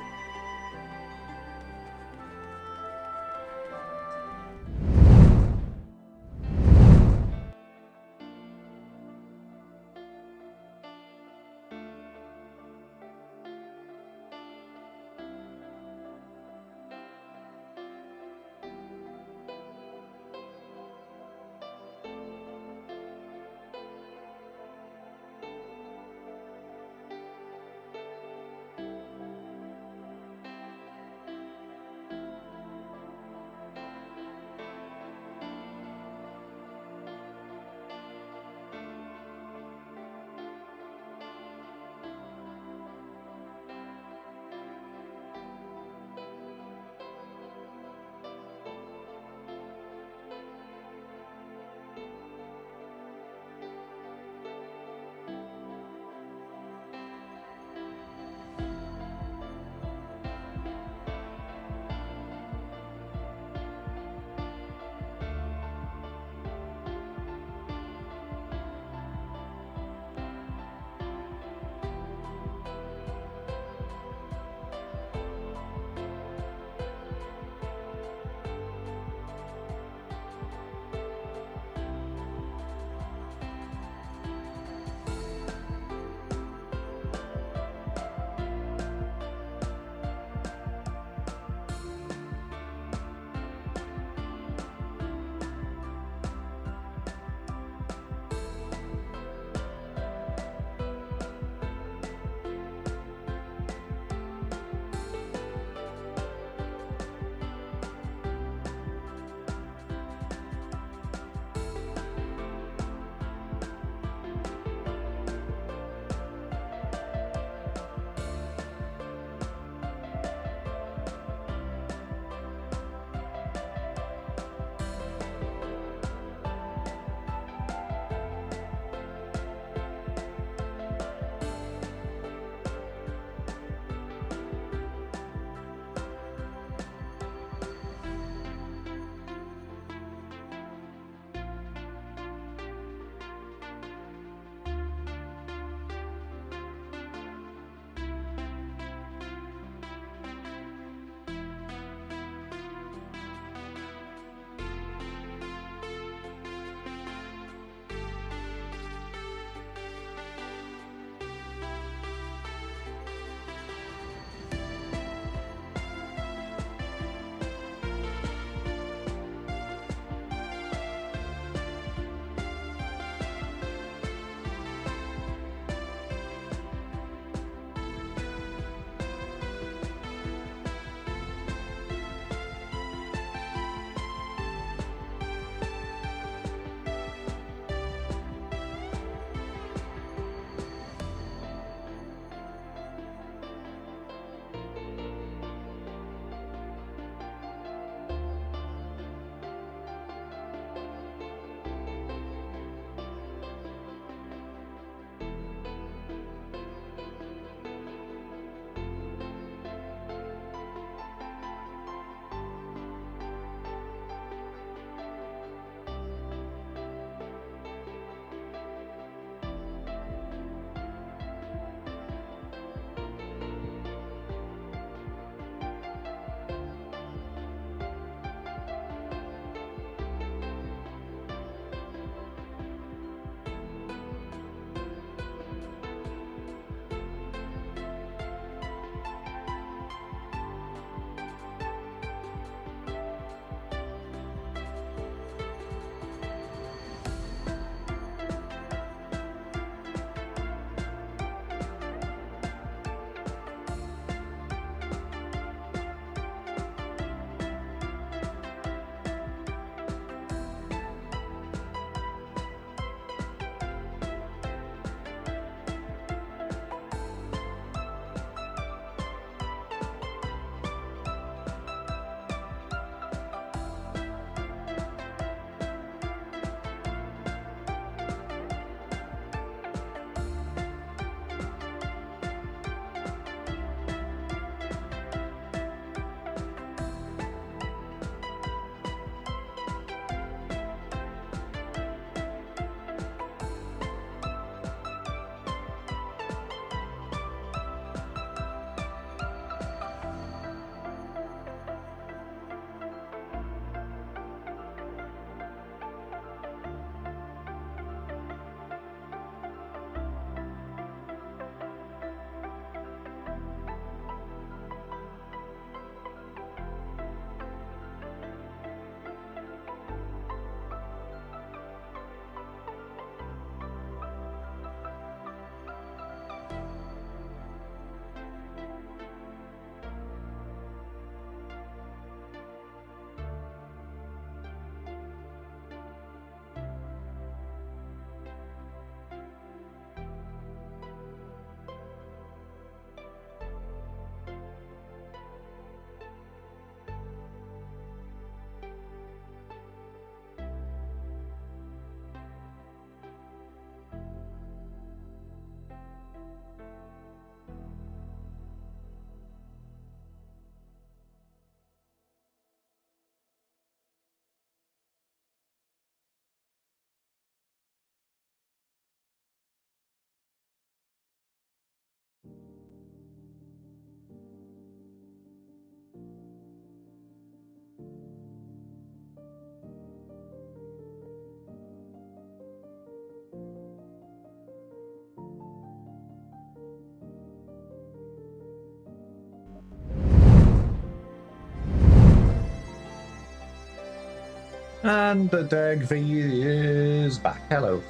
And the Dag V is back. Hello.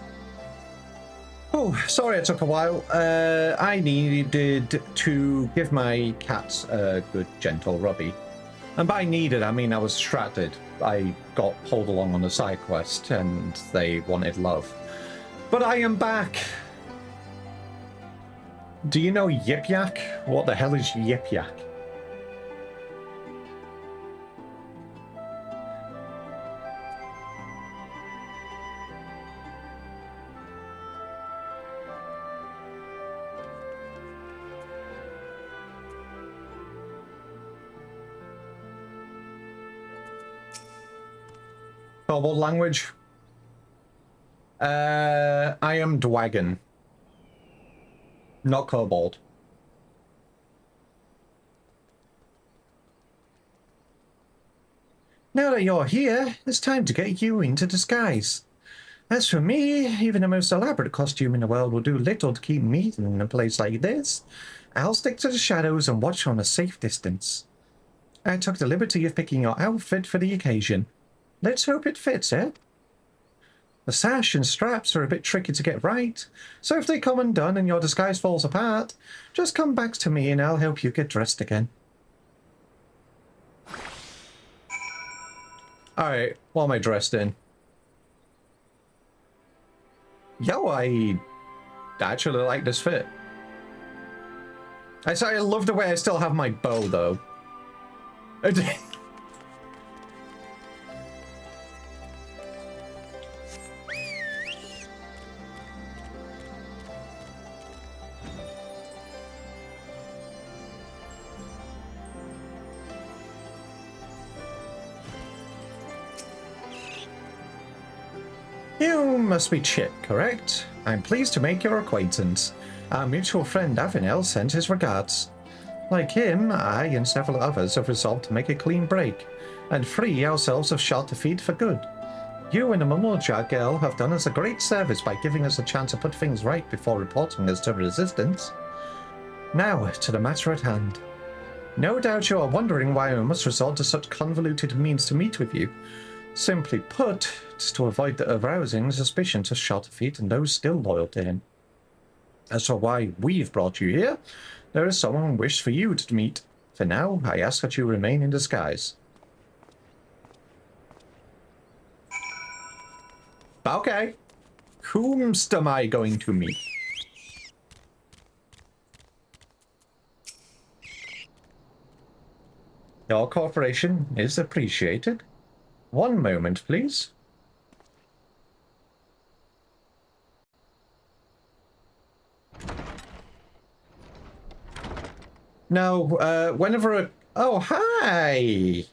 Oh, sorry it took a while. I needed to give my cats a good gentle rubby. And by needed, I mean I was distracted. I got pulled along on a side quest and they wanted love. But I am back. Do you know Yip Yak? What the hell is Yip Yak? Kobold language? I am Dwagon. Not Kobold. Now that you're here, it's time to get you into disguise. As for me, even the most elaborate costume in the world will do little to keep me in a place like this. I'll stick to the shadows and watch from a safe distance. I took the liberty of picking your outfit for the occasion. Let's hope it fits, eh? The sash and straps are a bit tricky to get right, so if they come undone and your disguise falls apart, just come back to me and I'll help you get dressed again. Alright, what am I dressed in? Yo, I actually like this fit. I love the way I still have my bow, though. You must be Chip, correct? I'm pleased to make your acquaintance. Our mutual friend Avenel sent his regards. Like him, I and several others have resolved to make a clean break and free ourselves of Shelter Feet for good. You and the Mamoja girl have done us a great service by giving us a chance to put things right before reporting us to Resistance. Now, to the matter at hand. No doubt you are wondering why I must resort to such convoluted means to meet with you. Simply put, it's to avoid the arousing suspicions of Shelter Feet and those still loyal to him. As for why we've brought you here, there is someone we wish for you to meet. For now, I ask that you remain in disguise. Okay. Whomst am I going to meet? Your cooperation is appreciated. One moment, please. Now, whenever a... Oh, hi!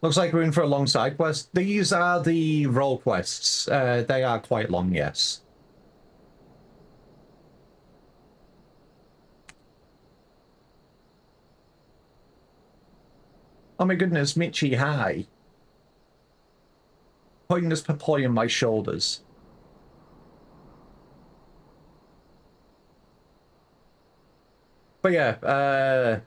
Looks like we're in for a long side quest. These are the role quests. They are quite long, yes. Oh my goodness, Michi, hi. Putting this papoy on my shoulders. But yeah,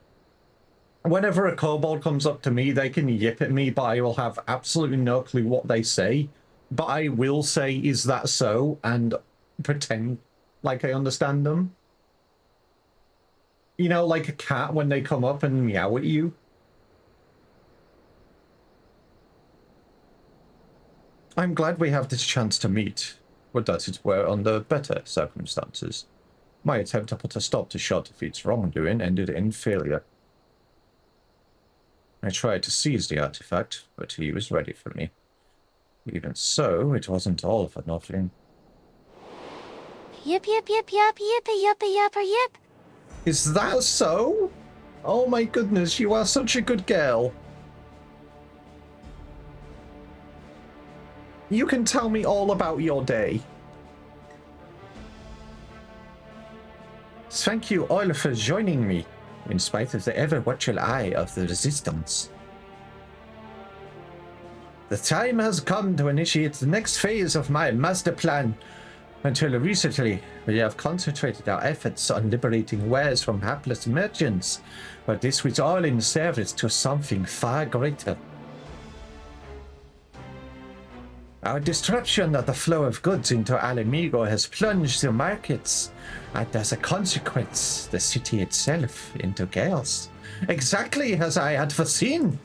whenever a kobold comes up to me, they can yip at me, but I will have absolutely no clue what they say. But I will say, is that so? And pretend like I understand them. You know, like a cat when they come up and meow at you. I'm glad we have this chance to meet. Would that it were under better circumstances. My attempt to put a stop to Shelter Feet's wrongdoing ended in failure. I tried to seize the artifact, but he was ready for me. Even so, it wasn't all for nothing. Yip, yip, yip, yip, yip, yip, yip, yip. Is that so? Oh my goodness, you are such a good girl. You can tell me all about your day. Thank you all for joining me, in spite of the ever-watchful eye of the Resistance. The time has come to initiate the next phase of my master plan. Until recently, we have concentrated our efforts on liberating wares from hapless merchants, but this was all in service to something far greater. Our disruption of the flow of goods into Alamigo has plunged the markets, and as a consequence, the city itself into chaos. Exactly as I had foreseen.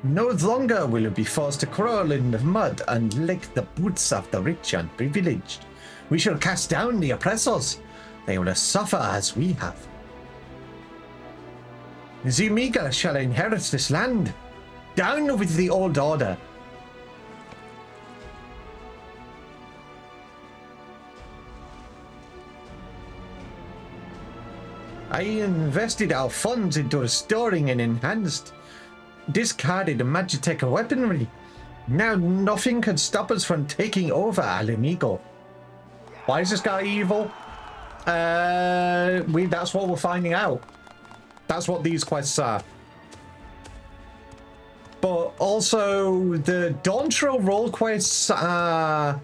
No longer will you be forced to crawl in the mud and lick the boots of the rich and privileged. We shall cast down the oppressors. They will suffer as we have. The meager shall inherit this land. Down with the old order. I invested our funds into restoring and enhanced discarded Magitech weaponry. Now nothing can stop us from taking over Alamigo. Why is this guy evil? That's what we're finding out. That's what these quests are. But also, the Dawntrail role quests are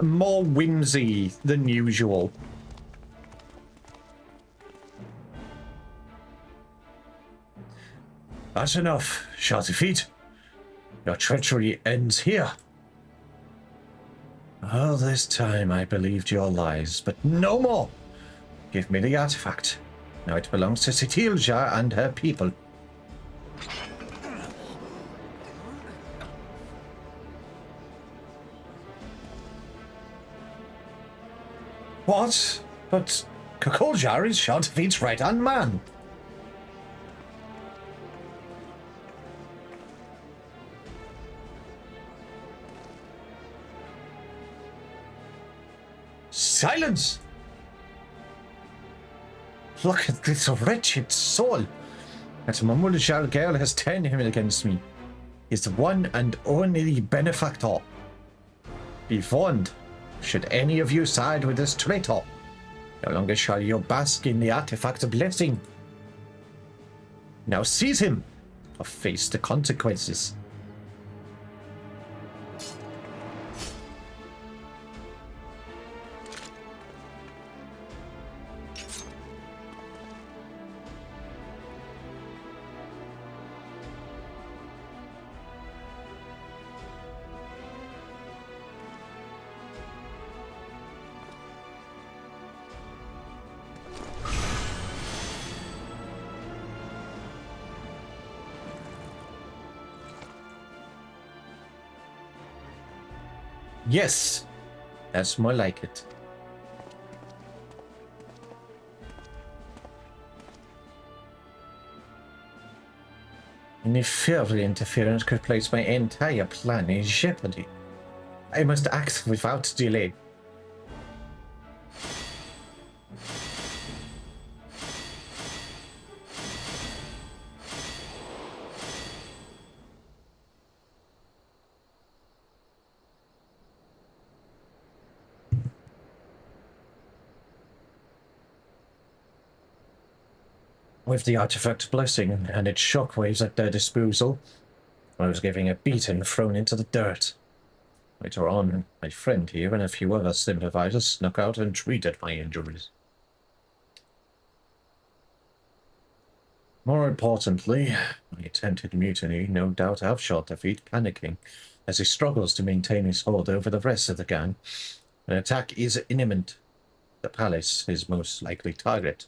more whimsy than usual. That's enough, Shorty Feet. Your treachery ends here. All this time I believed your lies, but no more. Give me the artifact. Now it belongs to Sitilja and her people. What? But Kukuljar is Shorty Feet's right-hand man. Silence! Look at this wretched soul. That Mamuljar girl has turned him against me. His one and only benefactor. Be warned, should any of you side with this traitor, no longer shall you bask in the artifact's blessing. Now seize him, or face the consequences. Yes, that's more like it. Any further interference could place my entire plan in jeopardy. I must act without delay. With the artifact's blessing and its shockwaves at their disposal, I was getting a beating thrown into the dirt. Later on, my friend here and a few other sympathizers snuck out and treated my injuries. More importantly, my attempted mutiny no doubt outshot Defeat panicking as he struggles to maintain his hold over the rest of the gang. An attack is imminent. The palace is most likely target.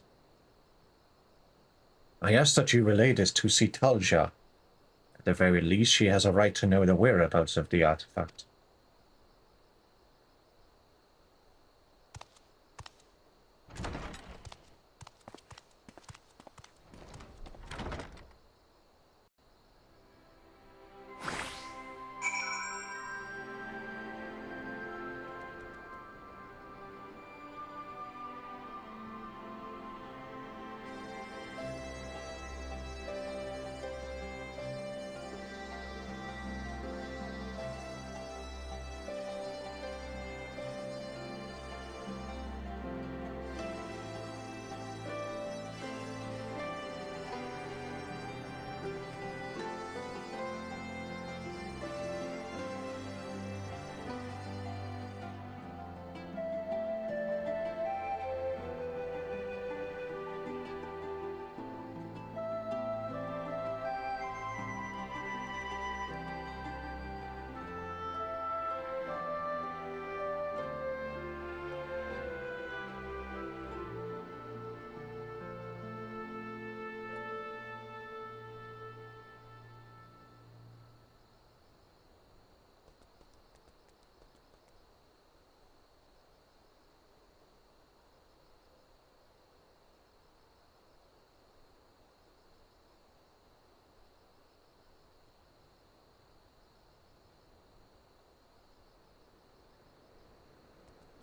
I ask that you relay this to Sitalja. At the very least, she has a right to know the whereabouts of the artifact.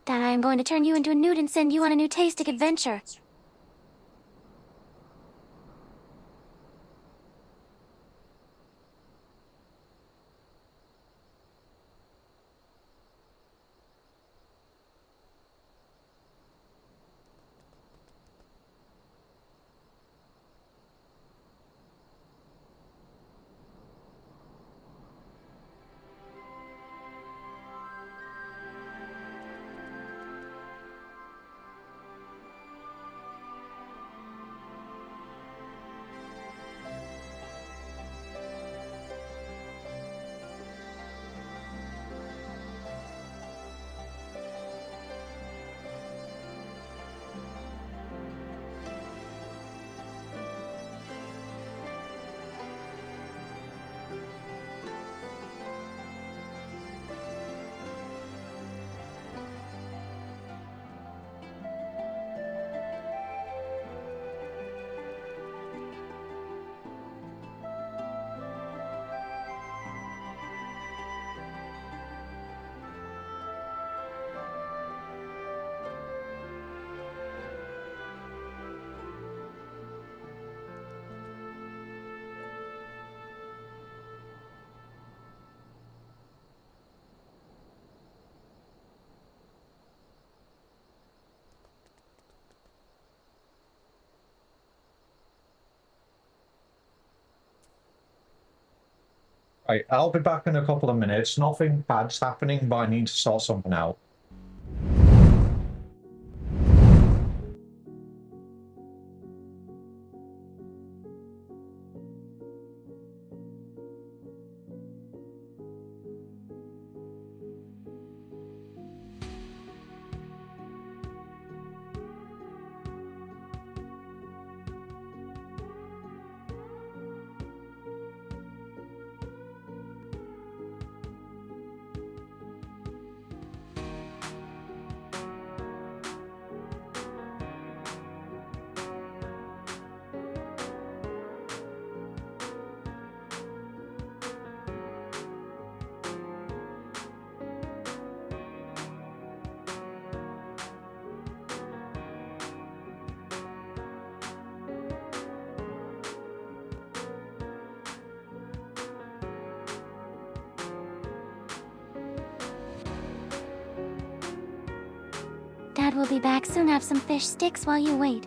Dad, I am going to turn you into a newt and send you on a new tastic adventure. Right, I'll be back in a couple of minutes. Nothing bad's happening, but I need to sort something out. Dad will be back soon. Have some fish sticks while you wait.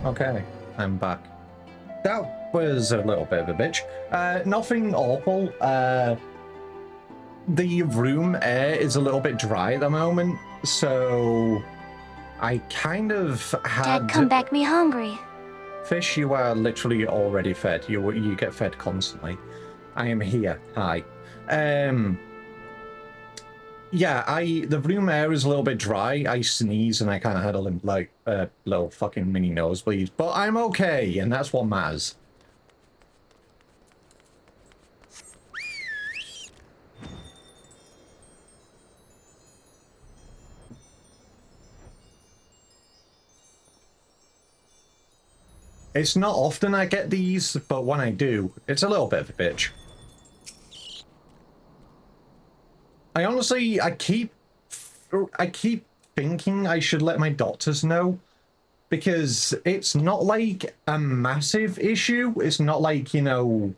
Okay, I'm back. That was a little bit of a bitch. Nothing awful. The room air is a little bit dry at the moment, so I kind of had... Dad, come back me hungry. Fish, you are literally already fed. You get fed constantly. I am here. Hi. Yeah, the room air is a little bit dry. I sneeze and I kind of had a little fucking mini nosebleed, but I'm okay, and that's what matters. It's not often I get these, but when I do, it's a little bit of a bitch. I keep thinking I should let my doctors know, because it's not like a massive issue. It's not like, you know,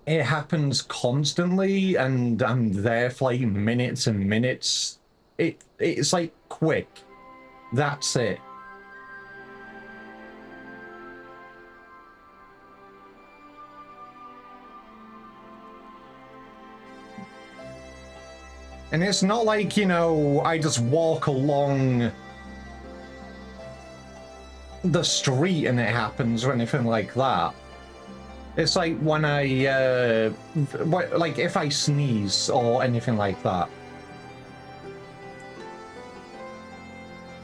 it happens constantly and I'm there for like minutes and minutes. It's like quick. That's it. And it's not like, you know, I just walk along the street and it happens or anything like that. It's like when like if I sneeze or anything like that.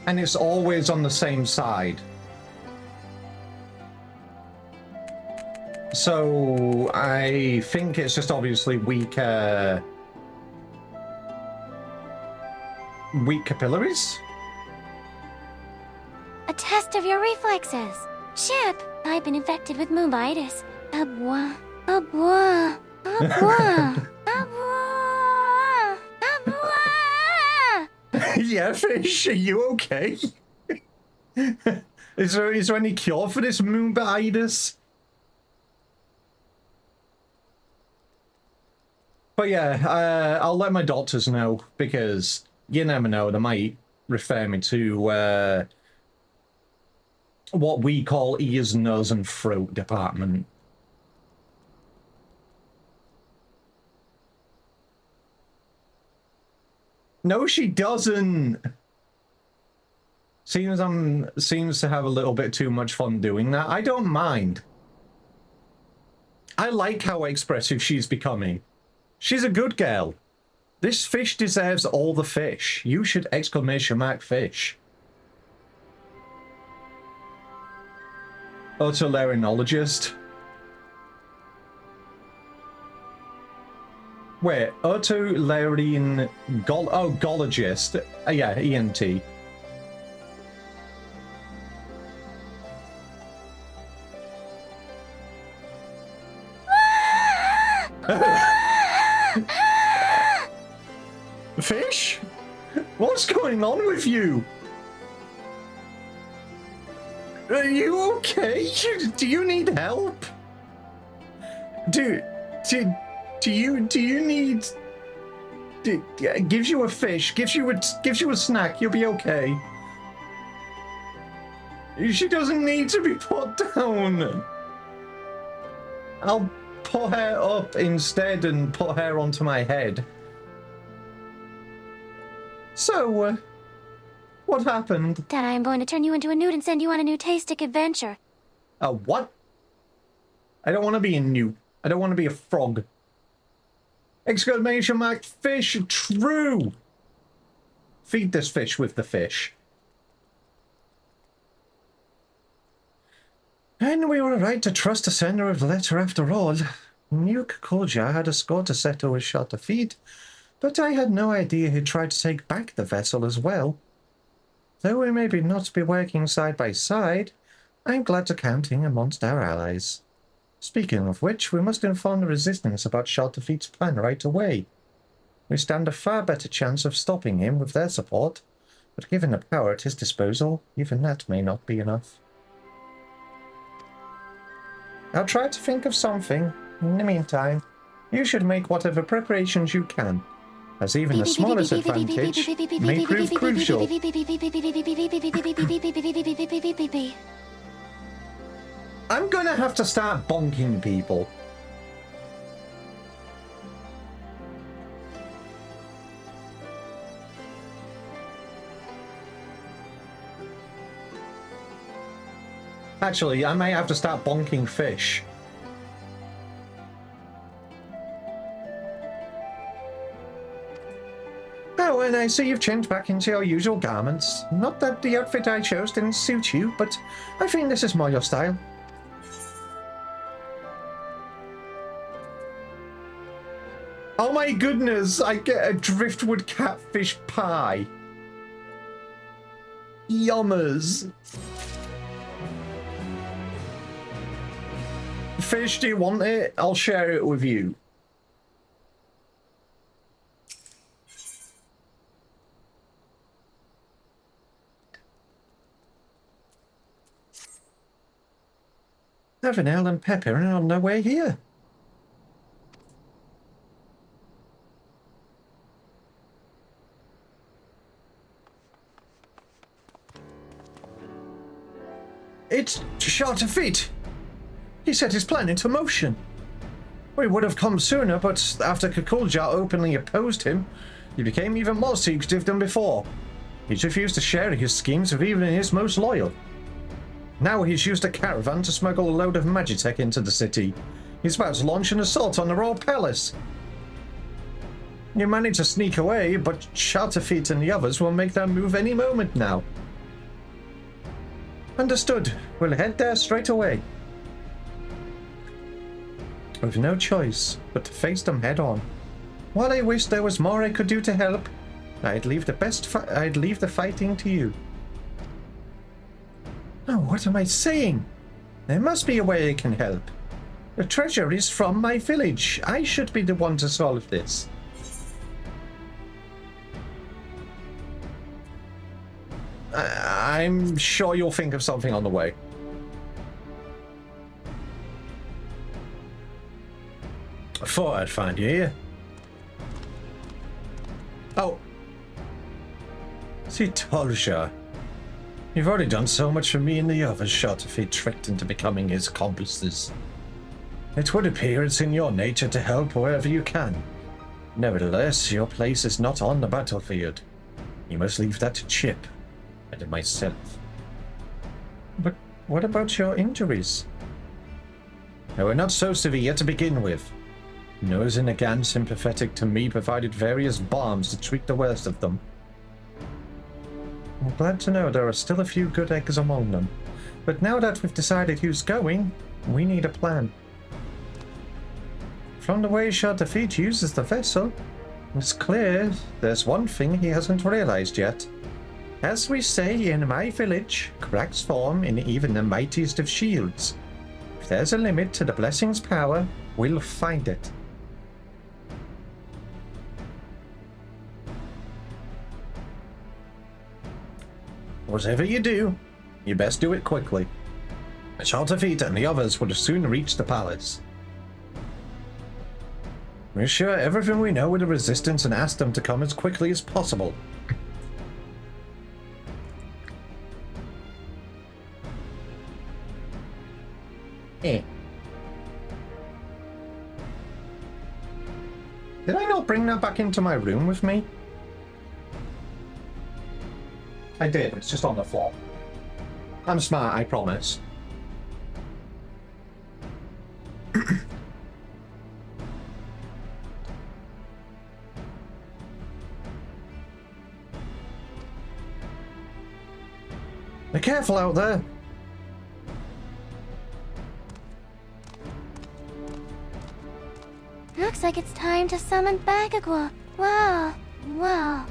And it's always on the same side. So I think it's just obviously weak capillaries? A test of your reflexes. Ship, I've been infected with moonbitis. Abwa, abwa, abwa, abwa, abwa. Yeah, fish, are you okay? Is there any cure for this moonbitis? But yeah, I'll let my doctors know, because you never know, they might refer me to what we call ears, nose, and throat department. No, she doesn't. Seems to have a little bit too much fun doing that. I don't mind. I like how expressive she's becoming. She's a good girl. This fish deserves all the fish. You should exclamation mark fish. Otolaryngologist. Wait, otolaryngologist. Yeah, ENT. Fish? What's going on with you? Are you okay? Do you need help? Do you need? Gives you a fish, gives you a snack. You'll be okay. She doesn't need to be put down. I'll put her up instead and put her onto my head. So, what happened? Dad, I am going to turn you into a newt and send you on a newtastic adventure. A what? I don't want to be a newt. I don't want to be a frog. Exclamation mark fish, true! Feed this fish with the fish. And we were right to trust the sender of the letter after all. Nuke Kolja had a score to settle with shot to feed, but I had no idea he'd tried to take back the vessel as well. Though we may not be working side by side, I'm glad to count him amongst our allies. Speaking of which, we must inform the Resistance about Shaltafeet's plan right away. We stand a far better chance of stopping him with their support, but given the power at his disposal, even that may not be enough. I'll try to think of something. In the meantime, you should make whatever preparations you can, as even the smallest advantage may prove crucial. I'm gonna have to start bonking people. Actually, I may have to start bonking fish. Oh, and I see you've changed back into your usual garments. Not that the outfit I chose didn't suit you, but I think this is more your style. Oh my goodness, I get a driftwood catfish pie. Yummers. Fish, do you want it? I'll share it with you. Avenel and Pepper are on their way here. It's short of feet. He set his plan into motion. We would have come sooner, but after Kukulja openly opposed him, he became even more secretive than before. He's refused to share his schemes with even his most loyal. Now he's used a caravan to smuggle a load of Magitech into the city. He's about to launch an assault on the royal palace. You managed to sneak away, but Shatterfeet and the others will make their move any moment now. Understood. We'll head there straight away. With no choice but to face them head on. While I wish there was more I could do to help, I'd leave the fighting to you. Oh, what am I saying? There must be a way I can help. The treasure is from my village. I should be the one to solve this. I'm sure you'll think of something on the way. I thought I'd find you here. Oh. See, Tolja. You've already done so much for me and the others, Shatterfeet tricked into becoming his accomplices. It would appear it's in your nature to help wherever you can. Nevertheless, your place is not on the battlefield. You must leave that to Chip and myself. But what about your injuries? They were not so severe to begin with. Nose and again sympathetic to me provided various balms to treat the worst of them. I'm glad to know there are still a few good eggs among them. But now that we've decided who's going, we need a plan. From the way Shatterfeet uses the vessel, it's clear there's one thing he hasn't realized yet. As we say in my village, cracks form in even the mightiest of shields. If there's a limit to the blessing's power, we'll find it. Whatever you do, you best do it quickly. Shatterfeet and the others would soon reach the palace. We'll share everything we know with the resistance and ask them to come as quickly as possible. Did I not bring that back into my room with me? I did, it's just on the floor. I'm smart, I promise. Be careful out there. Looks like it's time to summon Bagagwa. Wow. Wow.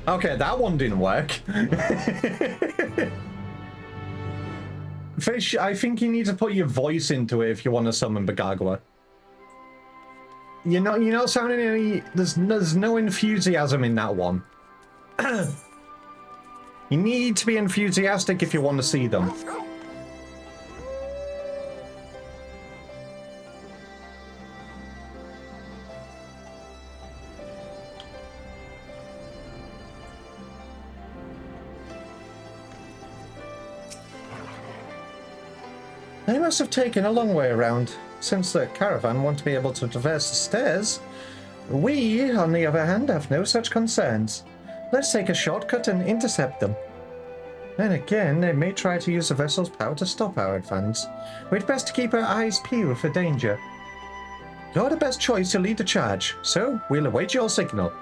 Okay, that one didn't work. Fish, I think you need to put your voice into it if you want to summon Bagagwa. You're not sounding any... There's no enthusiasm in that one. You need to be enthusiastic if you want to see them. They must have taken a long way around. Since the caravan won't be able to traverse the stairs, we, on the other hand, have no such concerns. Let's take a shortcut and intercept them. Then again, they may try to use the vessel's power to stop our advance. We'd best keep our eyes peeled for danger. You're the best choice to lead the charge, so we'll await your signal.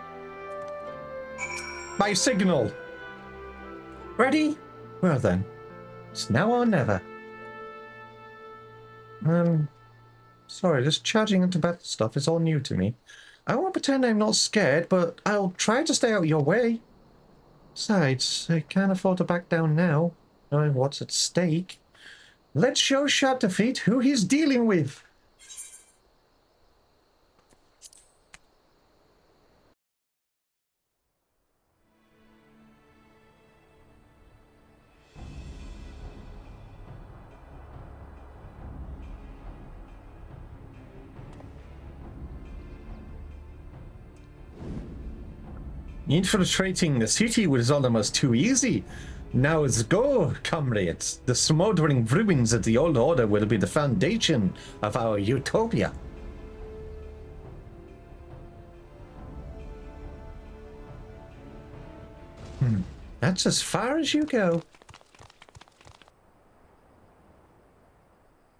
My signal. Ready? Well then, it's now or never. Sorry, this charging into battle stuff is all new to me. I won't pretend I'm not scared, but I'll try to stay out of your way. Besides, I can't afford to back down now, knowing what's at stake. Let's show Sharp Defeat who he's dealing with. Infiltrating the city was almost too easy. Now let's go, comrades. The smoldering ruins of the old order will be the foundation of our utopia. That's as far as you go.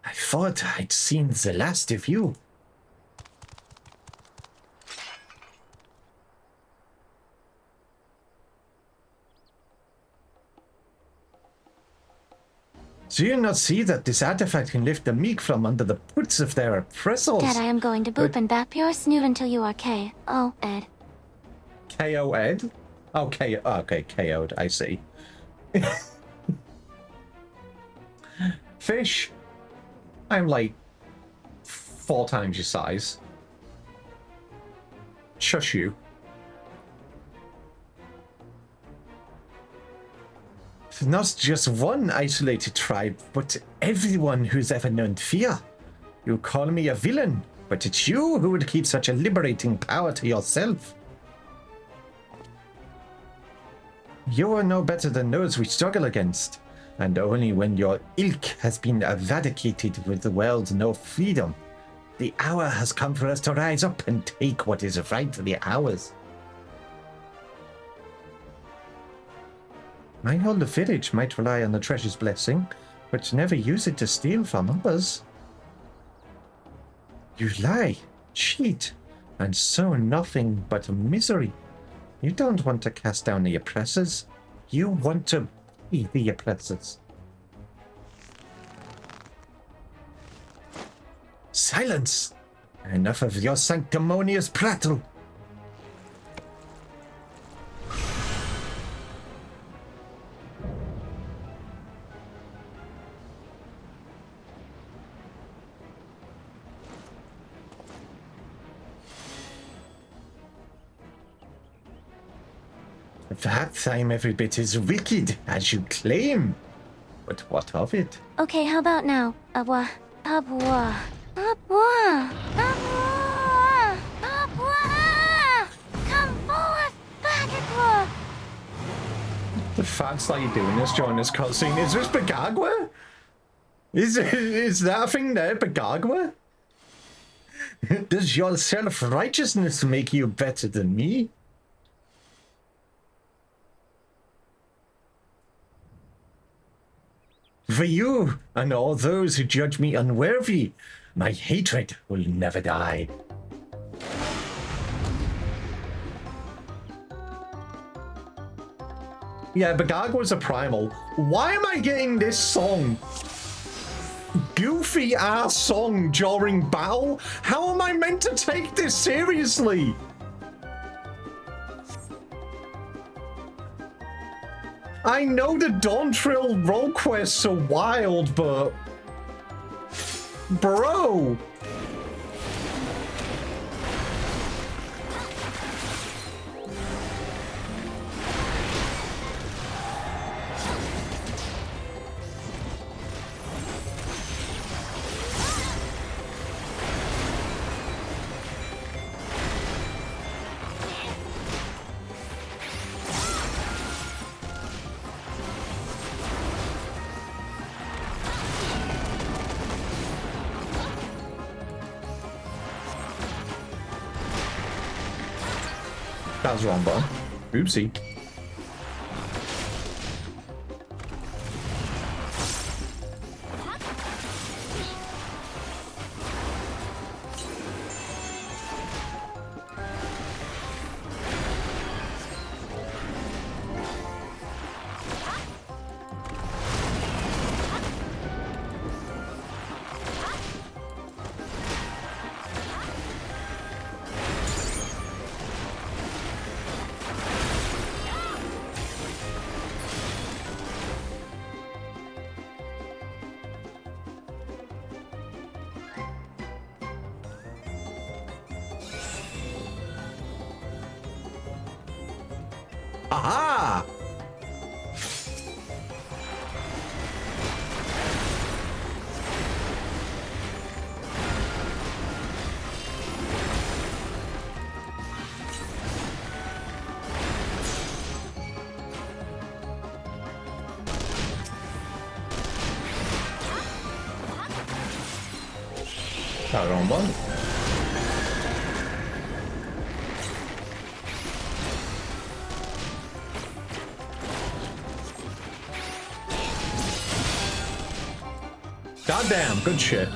I thought I'd seen the last of you. Do you not see that this artifact can lift the meek from under the boots of their oppressors? Dad, I am going to boop and bap your snoot until you are K.O. Ed. KO Ed? Oh, okay, KO'd, I see. Fish. I'm like 4 times your size. Shush you. Not just one isolated tribe, but everyone who's ever known fear. You call me a villain, but it's you who would keep such a liberating power to yourself. You are no better than those we struggle against, and only when your ilk has been eradicated will the world know freedom. The hour has come for us to rise up and take what is rightfully ours. My whole village might rely on the treasure's blessing, but never use it to steal from others. You lie, cheat, and sow nothing but misery. You don't want to cast down the oppressors. You want to be the oppressors. Silence! Enough of your sanctimonious prattle. Perhaps I'm every bit as wicked as you claim. But what of it? Okay, how about now? Abwa. Abwa. Abwa. Abwa. Abwa. Come forth, Bagagwa. The fuck's are you doing this during this cutscene? Is this Bagagwa? Is that thing there Bagagwa? Does your self-righteousness make you better than me? For you and all those who judge me unworthy, my hatred will never die. Yeah, Bagagwa's a primal. Why am I getting this song? Goofy ass song during battle? How am I meant to take this seriously? I know the Dawn Trill role quests are wild, but... Bro! That was wrong button. Oopsie. Aha! That wrong one. Goddamn, good shit.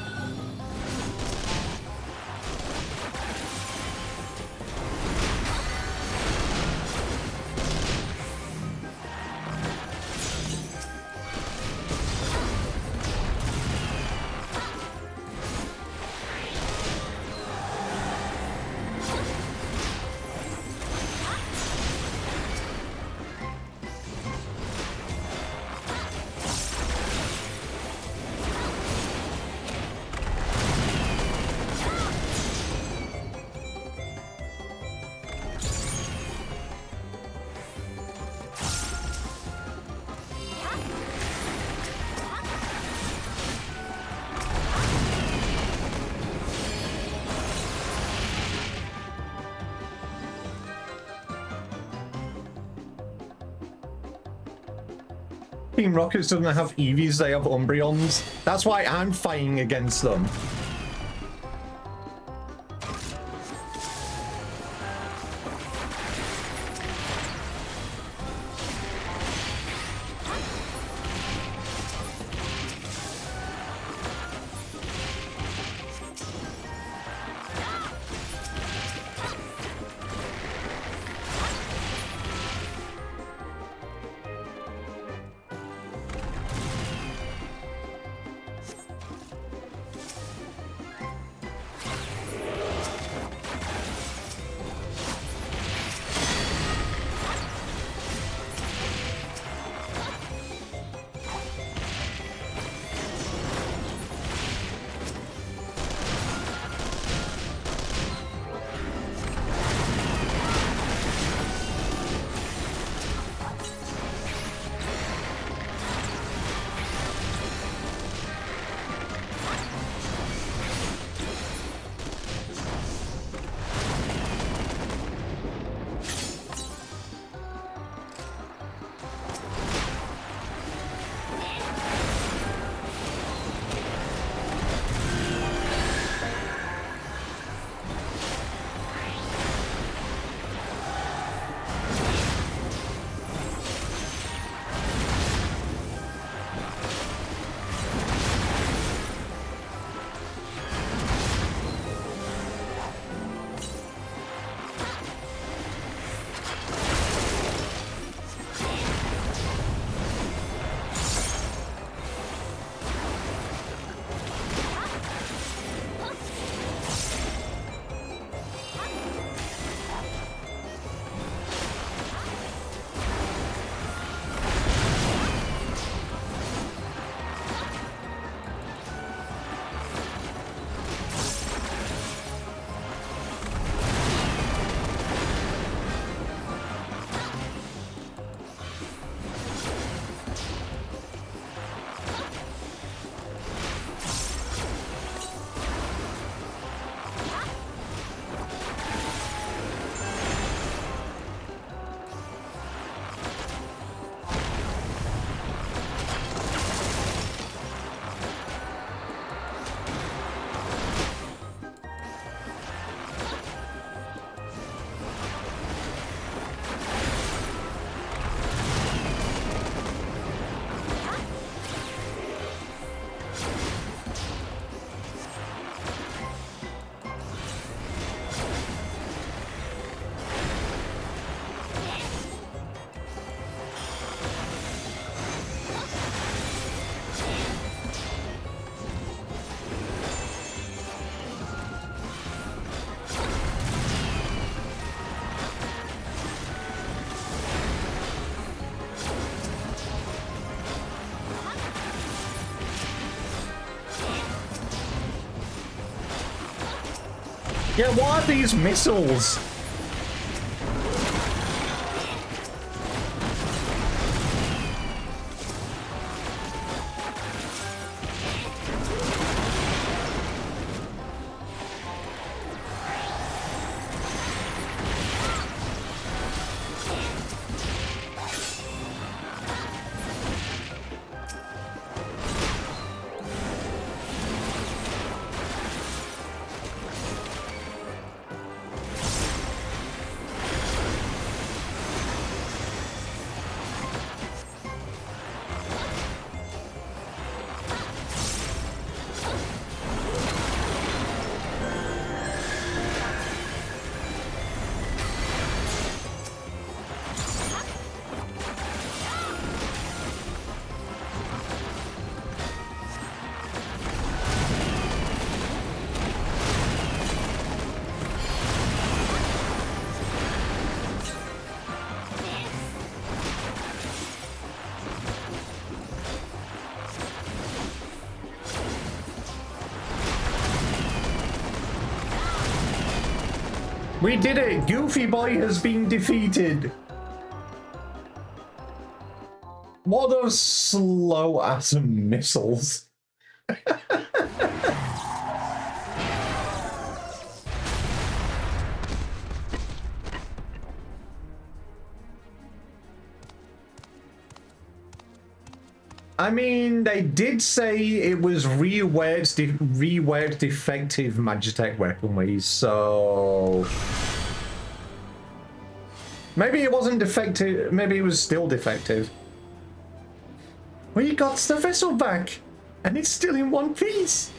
Team Rockets doesn't have Eevees, they have Umbreons. That's why I'm fighting against them. Yeah, what are these missiles? We did it! Goofy Boy has been defeated! What are slow-ass missiles? I mean, they did say it was reworked defective Magitech weaponry, so... Maybe it wasn't defective, maybe it was still defective. We got the vessel back, and it's still in one piece.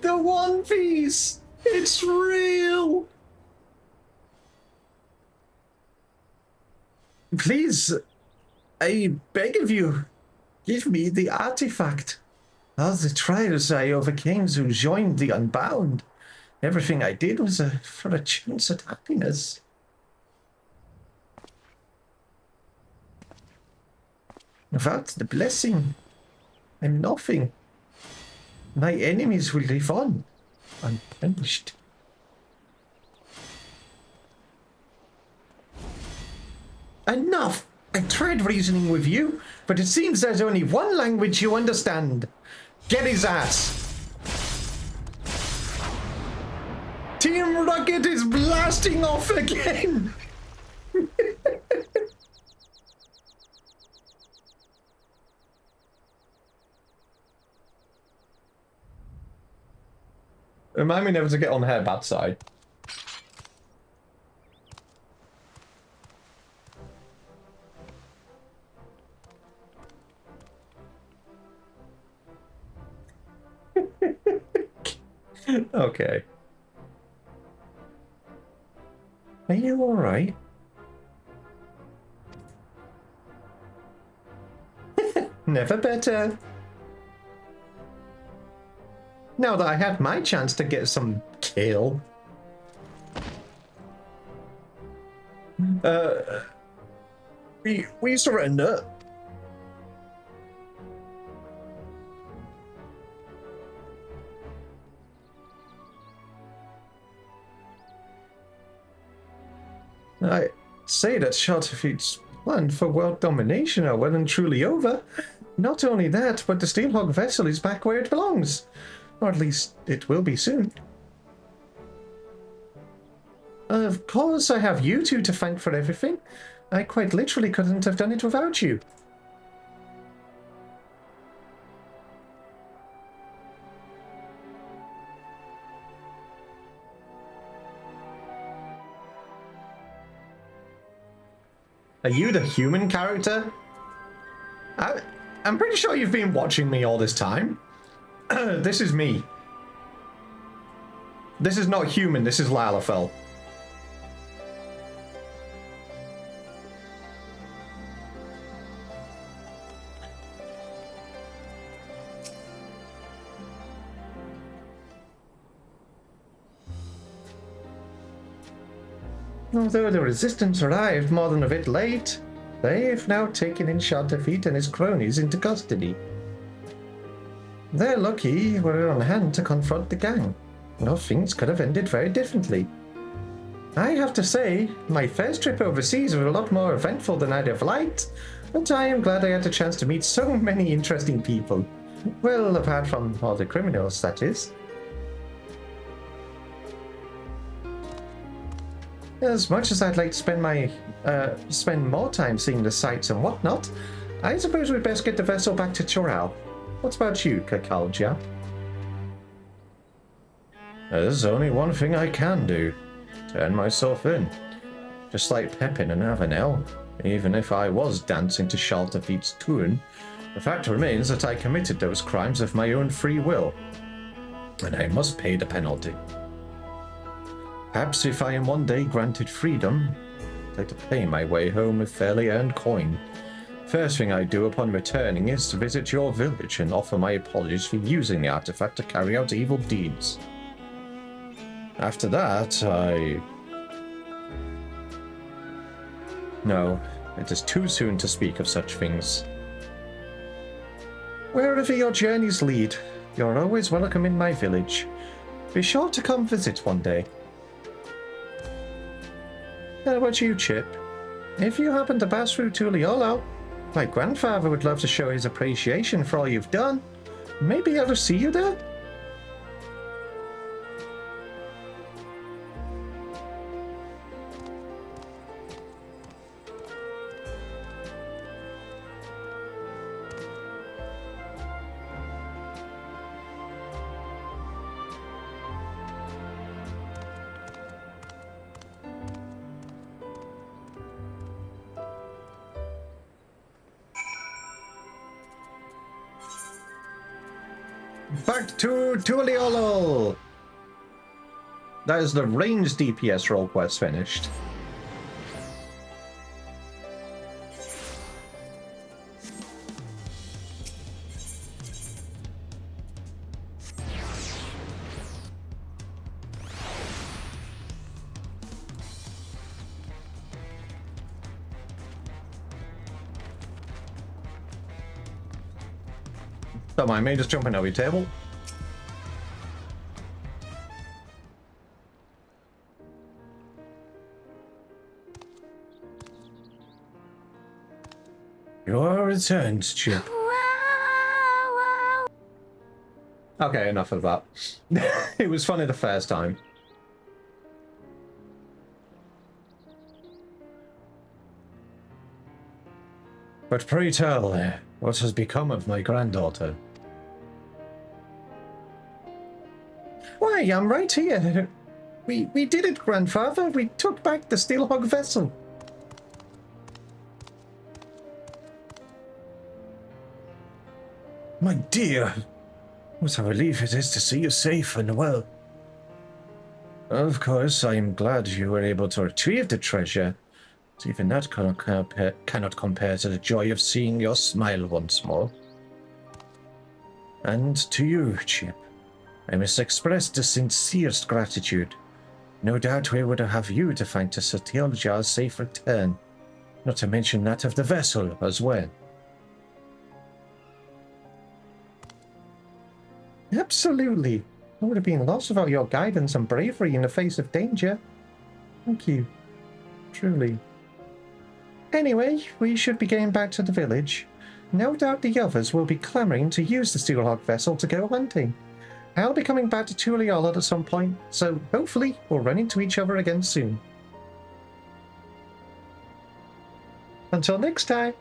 The One Piece! It's real! Please, I beg of you, give me the artifact. All the trials I overcame to join the Unbound. Everything I did was for a chance at happiness. Without the blessing, I'm nothing. My enemies will live on, unpunished. Enough! I tried reasoning with you, but it seems there's only one language you understand. Get his ass! Team Rocket is blasting off again! Remind me never to get on her bad side. Okay. Are you alright? Never better. Now that I had my chance to get some kill. We surrender. I say that Shatterfeet's plan for world domination are well and truly over. Not only that, but the Steelhog vessel is back where it belongs. Or at least it will be soon. Of course, I have you two to thank for everything. I quite literally couldn't have done it without you. Are you the human character? I'm pretty sure you've been watching me all this time. This is me. This is not human, this is Lalafell. Although the Resistance arrived more than a bit late, they've now taken in Shatterfeet and his cronies into custody. They're lucky we're on hand to confront the gang. No, things could have ended very differently. I have to say, my first trip overseas was a lot more eventful than I'd have liked, but I am glad I had a chance to meet so many interesting people. Well, apart from all the criminals, that is. As much as I'd like to spend more time seeing the sights and whatnot, I suppose we'd best get the vessel back to Choral. What about you, Kakalja? There's only one thing I can do. Turn myself in. Just like Pepin and Avenel. Even if I was dancing to Shatterfeet's tune, the fact remains that I committed those crimes of my own free will. And I must pay the penalty. Perhaps if I am one day granted freedom, I'd like to pay my way home with fairly earned coin. First thing I do upon returning is to visit your village and offer my apologies for using the artifact to carry out evil deeds. After that, No, it is too soon to speak of such things. Wherever your journeys lead, you're always welcome in my village. Be sure to come visit one day. How about you, Chip? If you happen to pass through Tuliolo, my grandfather would love to show his appreciation for all you've done. Maybe I'll see you there? Back to Tuliolo! That is the ranged DPS role quest finished. Don't mind me, just jumping over your table. You are returned, Chip. Wow, wow. Okay, enough of that. It was funny the first time. But pray tell, what has become of my granddaughter? Why, I'm right here. We did it, grandfather. We took back the Steelhog vessel. My dear, what a relief it is to see you safe and well. Of course, I am glad you were able to retrieve the treasure, but even that cannot compare to the joy of seeing your smile once more. And to you, Chip, I must express the sincerest gratitude. No doubt we would have you to thank to Satilja's safe return, not to mention that of the vessel as well. Absolutely. I would have been lost without your guidance and bravery in the face of danger. Thank you. Truly. Anyway, we should be getting back to the village. No doubt the others will be clamoring to use the Steelhog vessel to go hunting. I'll be coming back to Tuliolo at some point, so hopefully we'll run into each other again soon. Until next time.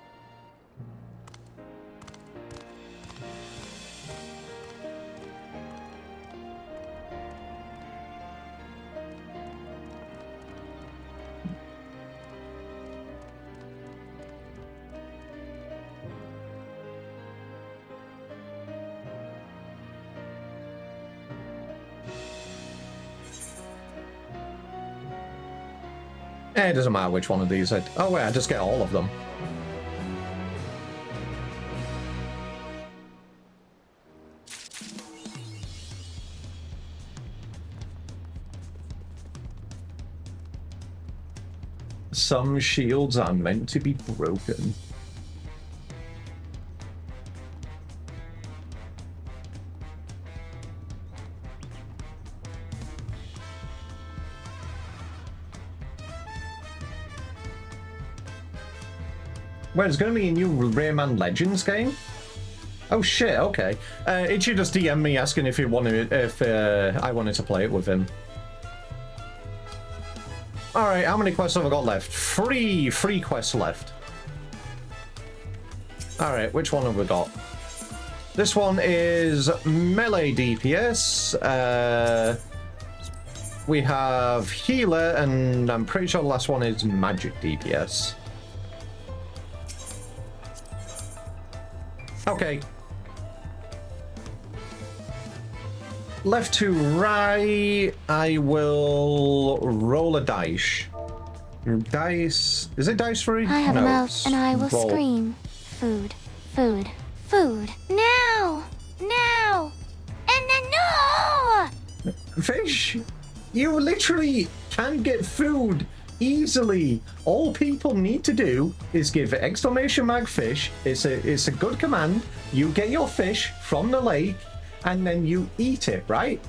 It doesn't matter which one of these. Oh wait, I just get all of them. Some shields are meant to be broken. Wait, it's going to be a new Rayman Legends game? Oh shit, okay. It should just DM me asking if I wanted to play it with him. Alright, how many quests have I got left? Three quests left. Alright, which one have we got? This one is melee DPS. We have healer, and I'm pretty sure the last one is magic DPS. Okay. Left to right, I will roll a dice. Dice... Is it dice free? I have a No, mouth and I will roll. scream. Food, food, food. Now! Now! And then no! Fish! You literally can get food easily. All people need to do is give exclamation mark fish. It's a good command. You get your fish from the lake and then you eat it, right?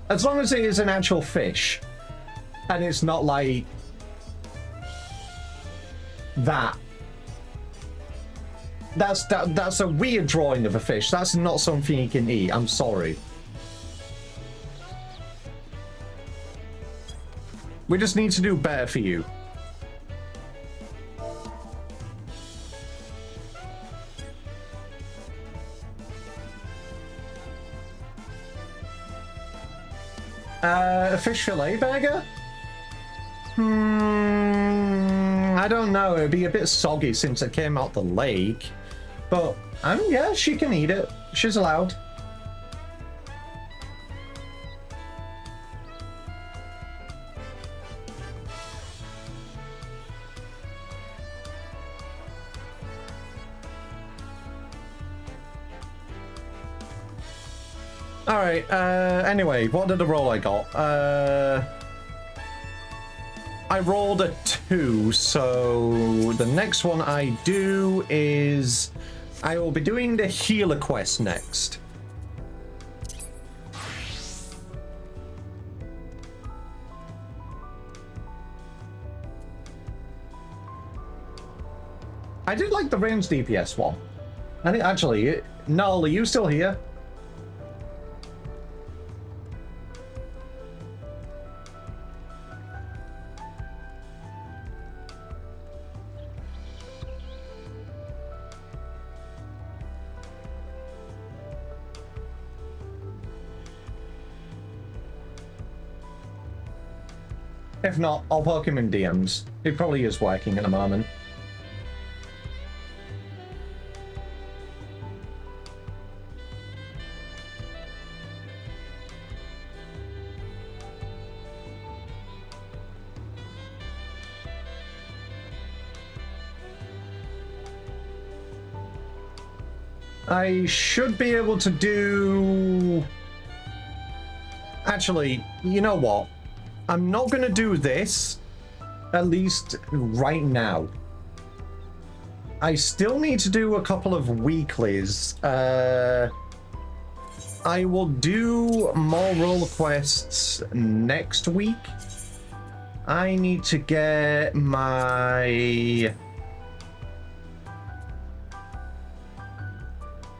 As long as it is an actual fish and it's not like That. That's a weird drawing of a fish. That's not something you can eat. I'm sorry. We just need to do better for you. A fish fillet burger? I don't know. It'd be a bit soggy since it came out the lake. But, yeah, she can eat it. She's allowed. Alright, anyway, what did the roll I got? I rolled a 2, so the next one I do is I will be doing the healer quest next. I did like the range DPS one. I think actually, Null, are you still here? If not, I'll poke him in DMs. He probably is working at the moment. I should be able to do... Actually, you know what? I'm not going to do this, at least right now. I still need to do a couple of weeklies. I will do more role quests next week. I need to get my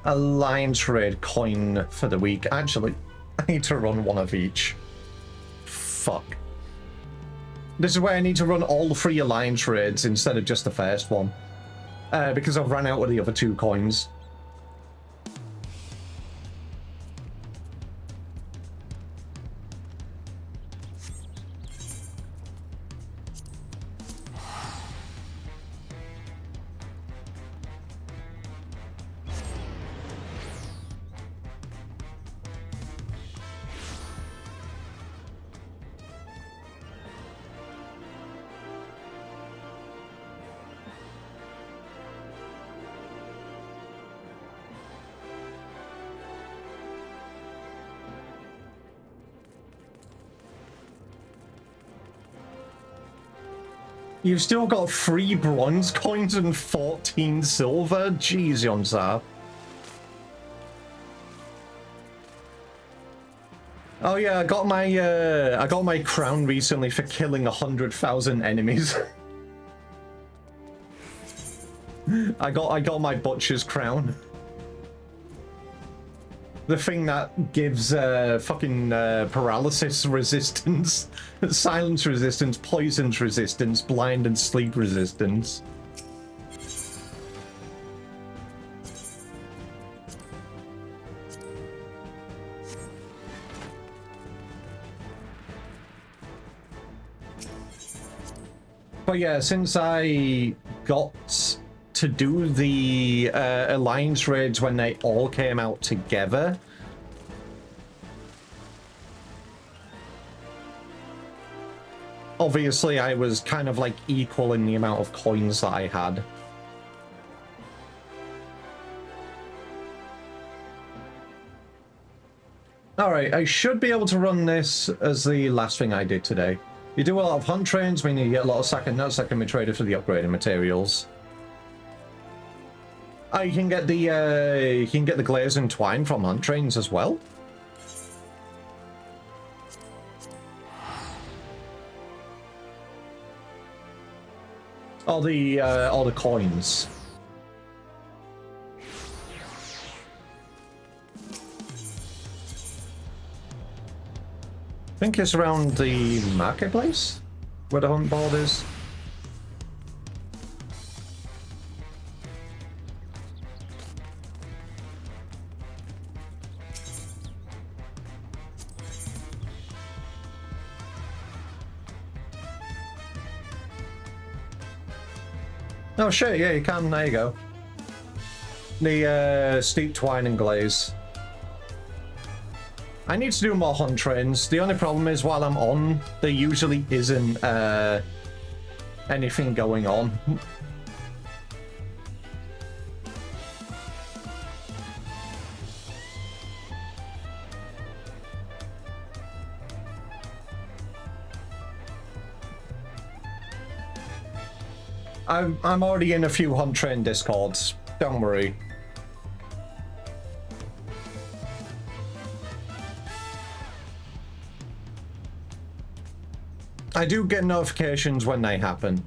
Alliance Raid coin for the week. Actually, I need to run one of each. Fuck. This is where I need to run all 3 Alliance Raids instead of just the first one. Because I've run out of the other 2 coins. You've still got 3 bronze coins and 14 silver? Jeez, Yonzar. Oh yeah, I got my crown recently for killing 100,000 enemies. I got my butcher's crown. The thing that gives fucking paralysis resistance, silence resistance, poisons resistance, blind and sleep resistance. But yeah, since I got to do the Alliance raids when they all came out together, obviously I was kind of like equal in the amount of coins that I had. Alright, I should be able to run this as the last thing I did today. You do a lot of hunt trains, meaning you get a lot of second nuts that can be traded for the upgrading materials. Oh, you can get the glaze and twine from hunt trains as well. All the coins. I think it's around the marketplace where the hunt board is. Oh shit, yeah, you can, there you go. The steep twine and glaze. I need to do more hunt trains. The only problem is while I'm on, there usually isn't anything going on. I'm already in a few hunt train discords. Don't worry. I do get notifications when they happen.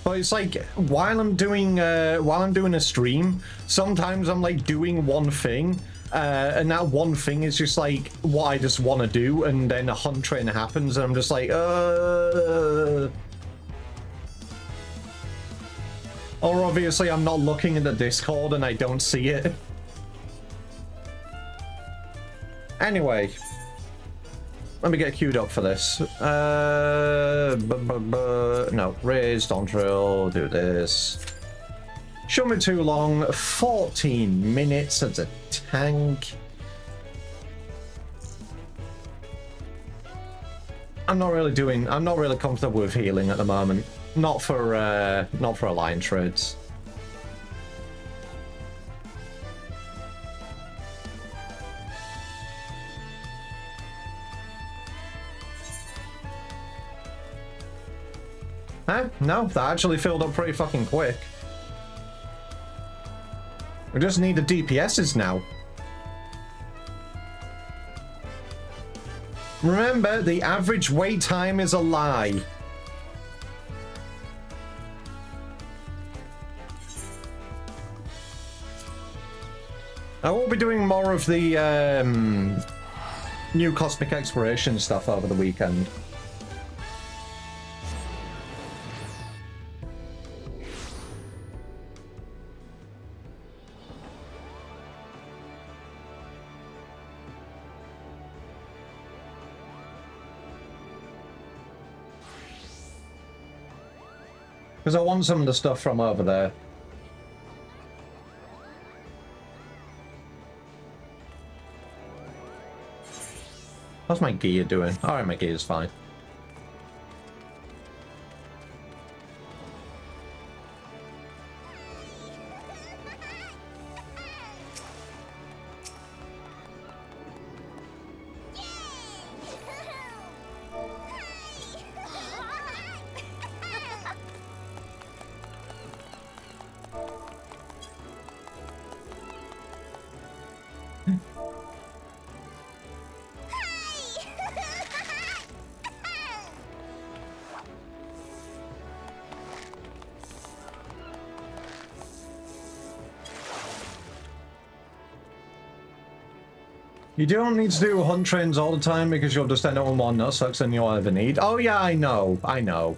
But it's like while I'm doing a stream, sometimes I'm like doing one thing, and that one thing is just like what I just want to do, and then a hunt train happens, and I'm just like, Or obviously I'm not looking at the Discord and I don't see it. Anyway. Let me get queued up for this. No, raise, don't drill, do this. Shouldn't be too long. 14 minutes as a tank. I'm not really comfortable with healing at the moment. Not for alliance trades. Huh? No, that actually filled up pretty fucking quick. We just need the DPSs now. Remember, the average wait time is a lie. I will be doing more of the new Cosmic Exploration stuff over the weekend. Because I want some of the stuff from over there. How's my gear doing? Alright, my gear's fine. You don't need to do hunt trains all the time because you'll just end up with more nutsucks than you'll ever need. Oh yeah, I know. I know.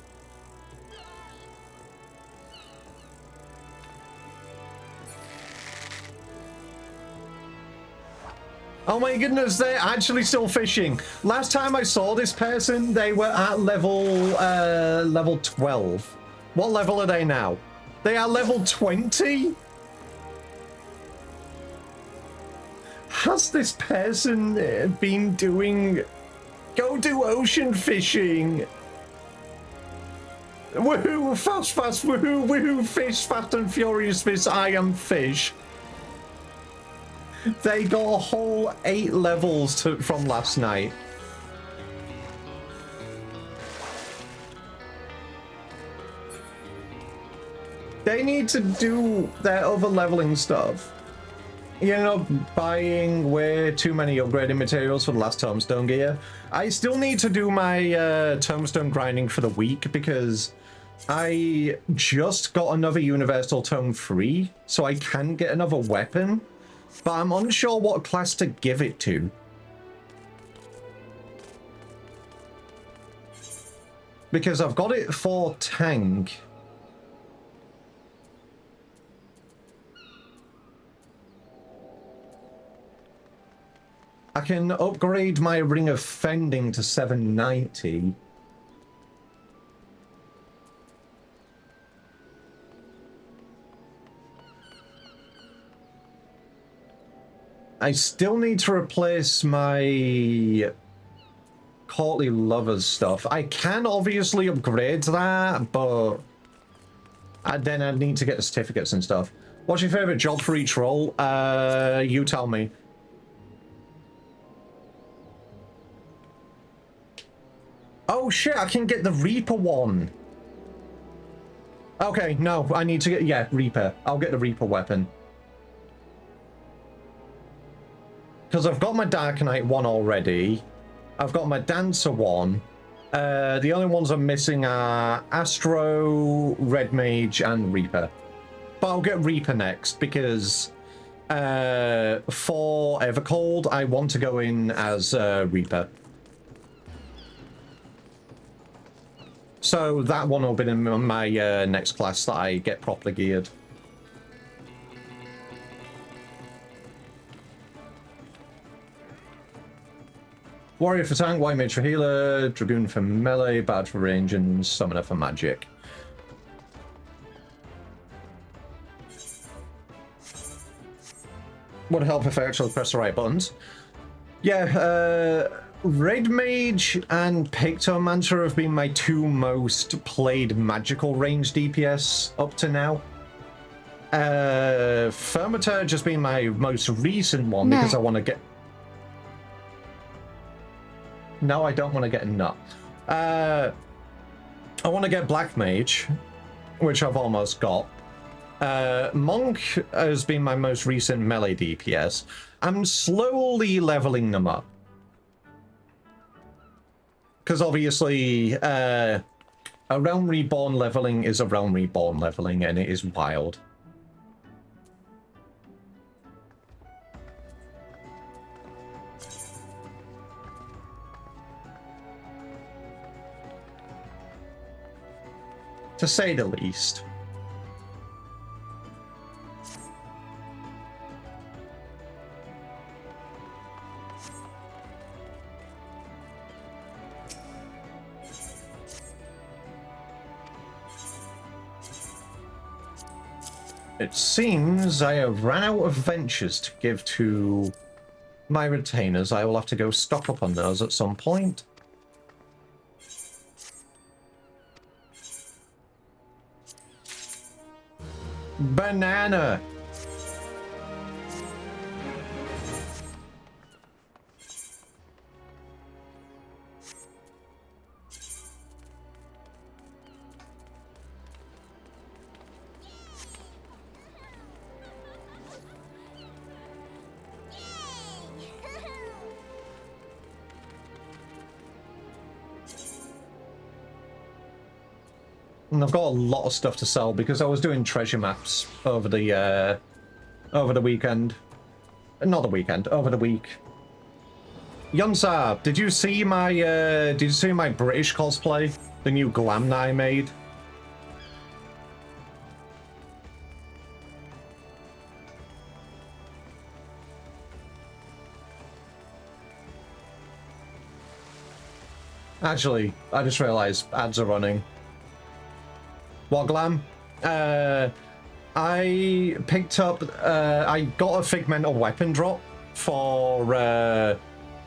Oh my goodness, they're actually still fishing. Last time I saw this person, they were at level 12. What level are they now? They are level 20? Has this person been doing... Go do ocean fishing! Woohoo! Fast, fast, woohoo! Woohoo! Fish, fast and furious fish, I am fish. They got a whole 8 levels from last night. They need to do their other leveling stuff. you know, buying way too many upgrading materials for the last tombstone gear. I still need to do my tombstone grinding for the week because I just got another universal tome free, so I can get another weapon, but I'm unsure what class to give it to. Because I've got it for tank. I can upgrade my Ring of Fending to 790. I still need to replace my Courtly Lovers stuff. I can obviously upgrade that, but then I'd need to get the certificates and stuff. What's your favorite job for each role? You tell me. Oh shit, I can get the Reaper one. Okay, no, I need to get, yeah, Reaper. I'll get the Reaper weapon. Because I've got my Dark Knight one already. I've got my Dancer one. The only ones I'm missing are Astro, Red Mage, and Reaper. But I'll get Reaper next because for Evercold, I want to go in as Reaper. So that one will be in my next class that I get properly geared. Warrior for tank, White Mage for healer, Dragoon for melee, Bard for range, and Summoner for magic. Would help if I actually press the right buttons. Yeah, Red Mage and Pictomancer have been my two most played magical range DPS up to now. Fermeter just been my most recent one because I want to get... No, I don't want to get a nut. I want to get Black Mage, which I've almost got. Monk has been my most recent melee DPS. I'm slowly leveling them up. Because obviously, a Realm Reborn leveling is a Realm Reborn leveling, and it is wild. To say the least. It seems I have ran out of ventures to give to my retainers. I will have to go stock up on those at some point. Banana! And I've got a lot of stuff to sell because I was doing treasure maps over the weekend. Not the weekend, over the week. Yunsab, did you see my British cosplay? The new glam that I made? Actually, I just realized ads are running. What glam? I picked up, I got a Figmental weapon drop for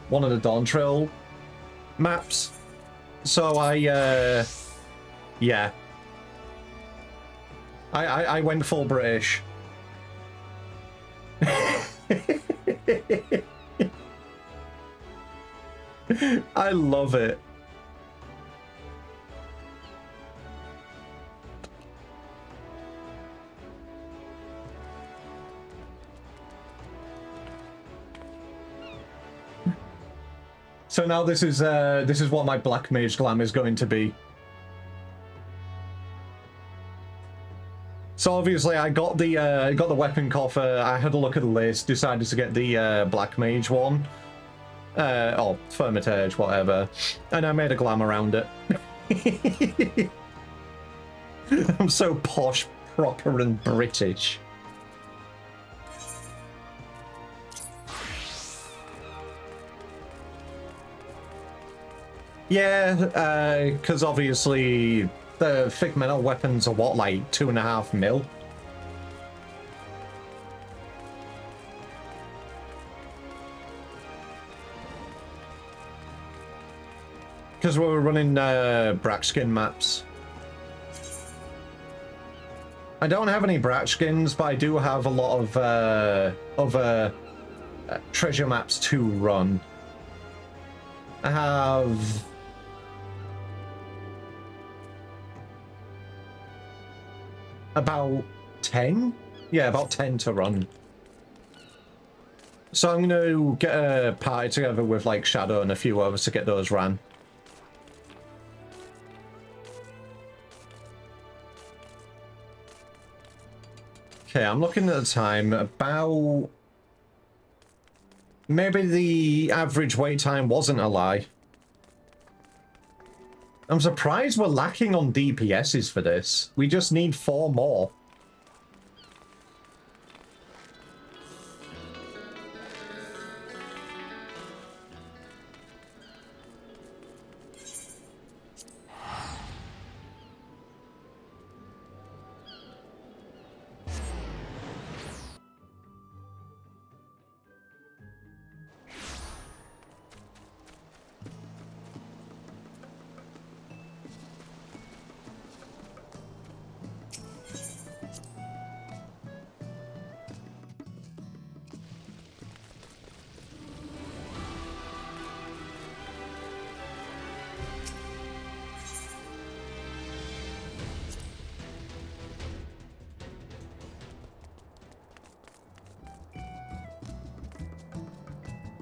one of the Dawn Trail maps. So yeah. I went full British. I love it. So now this is what my Black Mage glam is going to be. So obviously I got the weapon coffer, I had a look at the list, decided to get the Black Mage one. Or Firmitage, whatever. And I made a glam around it. I'm so posh, proper and British. Yeah, because obviously the thick metal weapons are what, like 2.5 mil? Because we were running Brackskin maps. I don't have any Brackskins, but I do have a lot of other treasure maps to run. I have... about 10? Yeah, about 10 to run. So I'm going to get a party together with like Shadow and a few others to get those ran. Okay, I'm looking at the time. About... maybe the average wait time wasn't a lie. I'm surprised we're lacking on DPSs for this. We just need 4 more.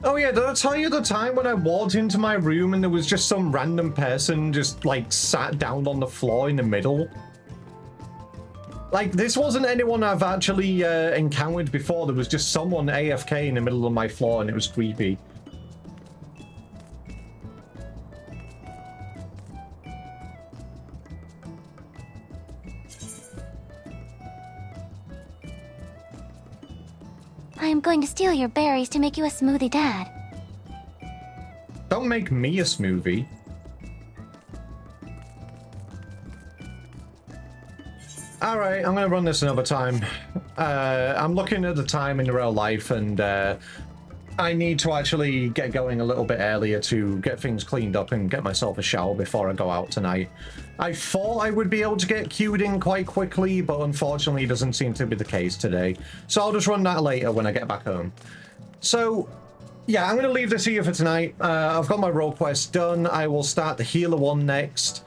Oh yeah, did I tell you the time when I walked into my room and there was just some random person just like sat down on the floor in the middle? Like, this wasn't anyone I've actually encountered before. There was just someone AFK in the middle of my floor and it was creepy. I am going to steal your berries to make you a smoothie, Dad. Don't make me a smoothie. Alright, I'm gonna run this another time. I'm looking at the time in real life and I need to actually get going a little bit earlier to get things cleaned up and get myself a shower before I go out tonight. I thought I would be able to get queued in quite quickly, but unfortunately it doesn't seem to be the case today. So I'll just run that later when I get back home. So, yeah, I'm going to leave this here for tonight. I've got my role quest done. I will start the healer one next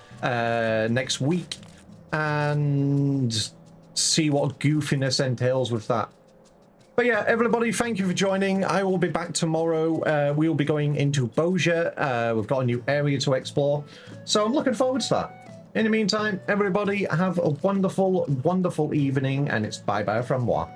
week and see what goofiness entails with that. But yeah, everybody, thank you for joining. I will be back tomorrow. We will be going into Bozier. We've got a new area to explore. So I'm looking forward to that. In the meantime, everybody, have a wonderful, wonderful evening, and it's bye-bye from moi.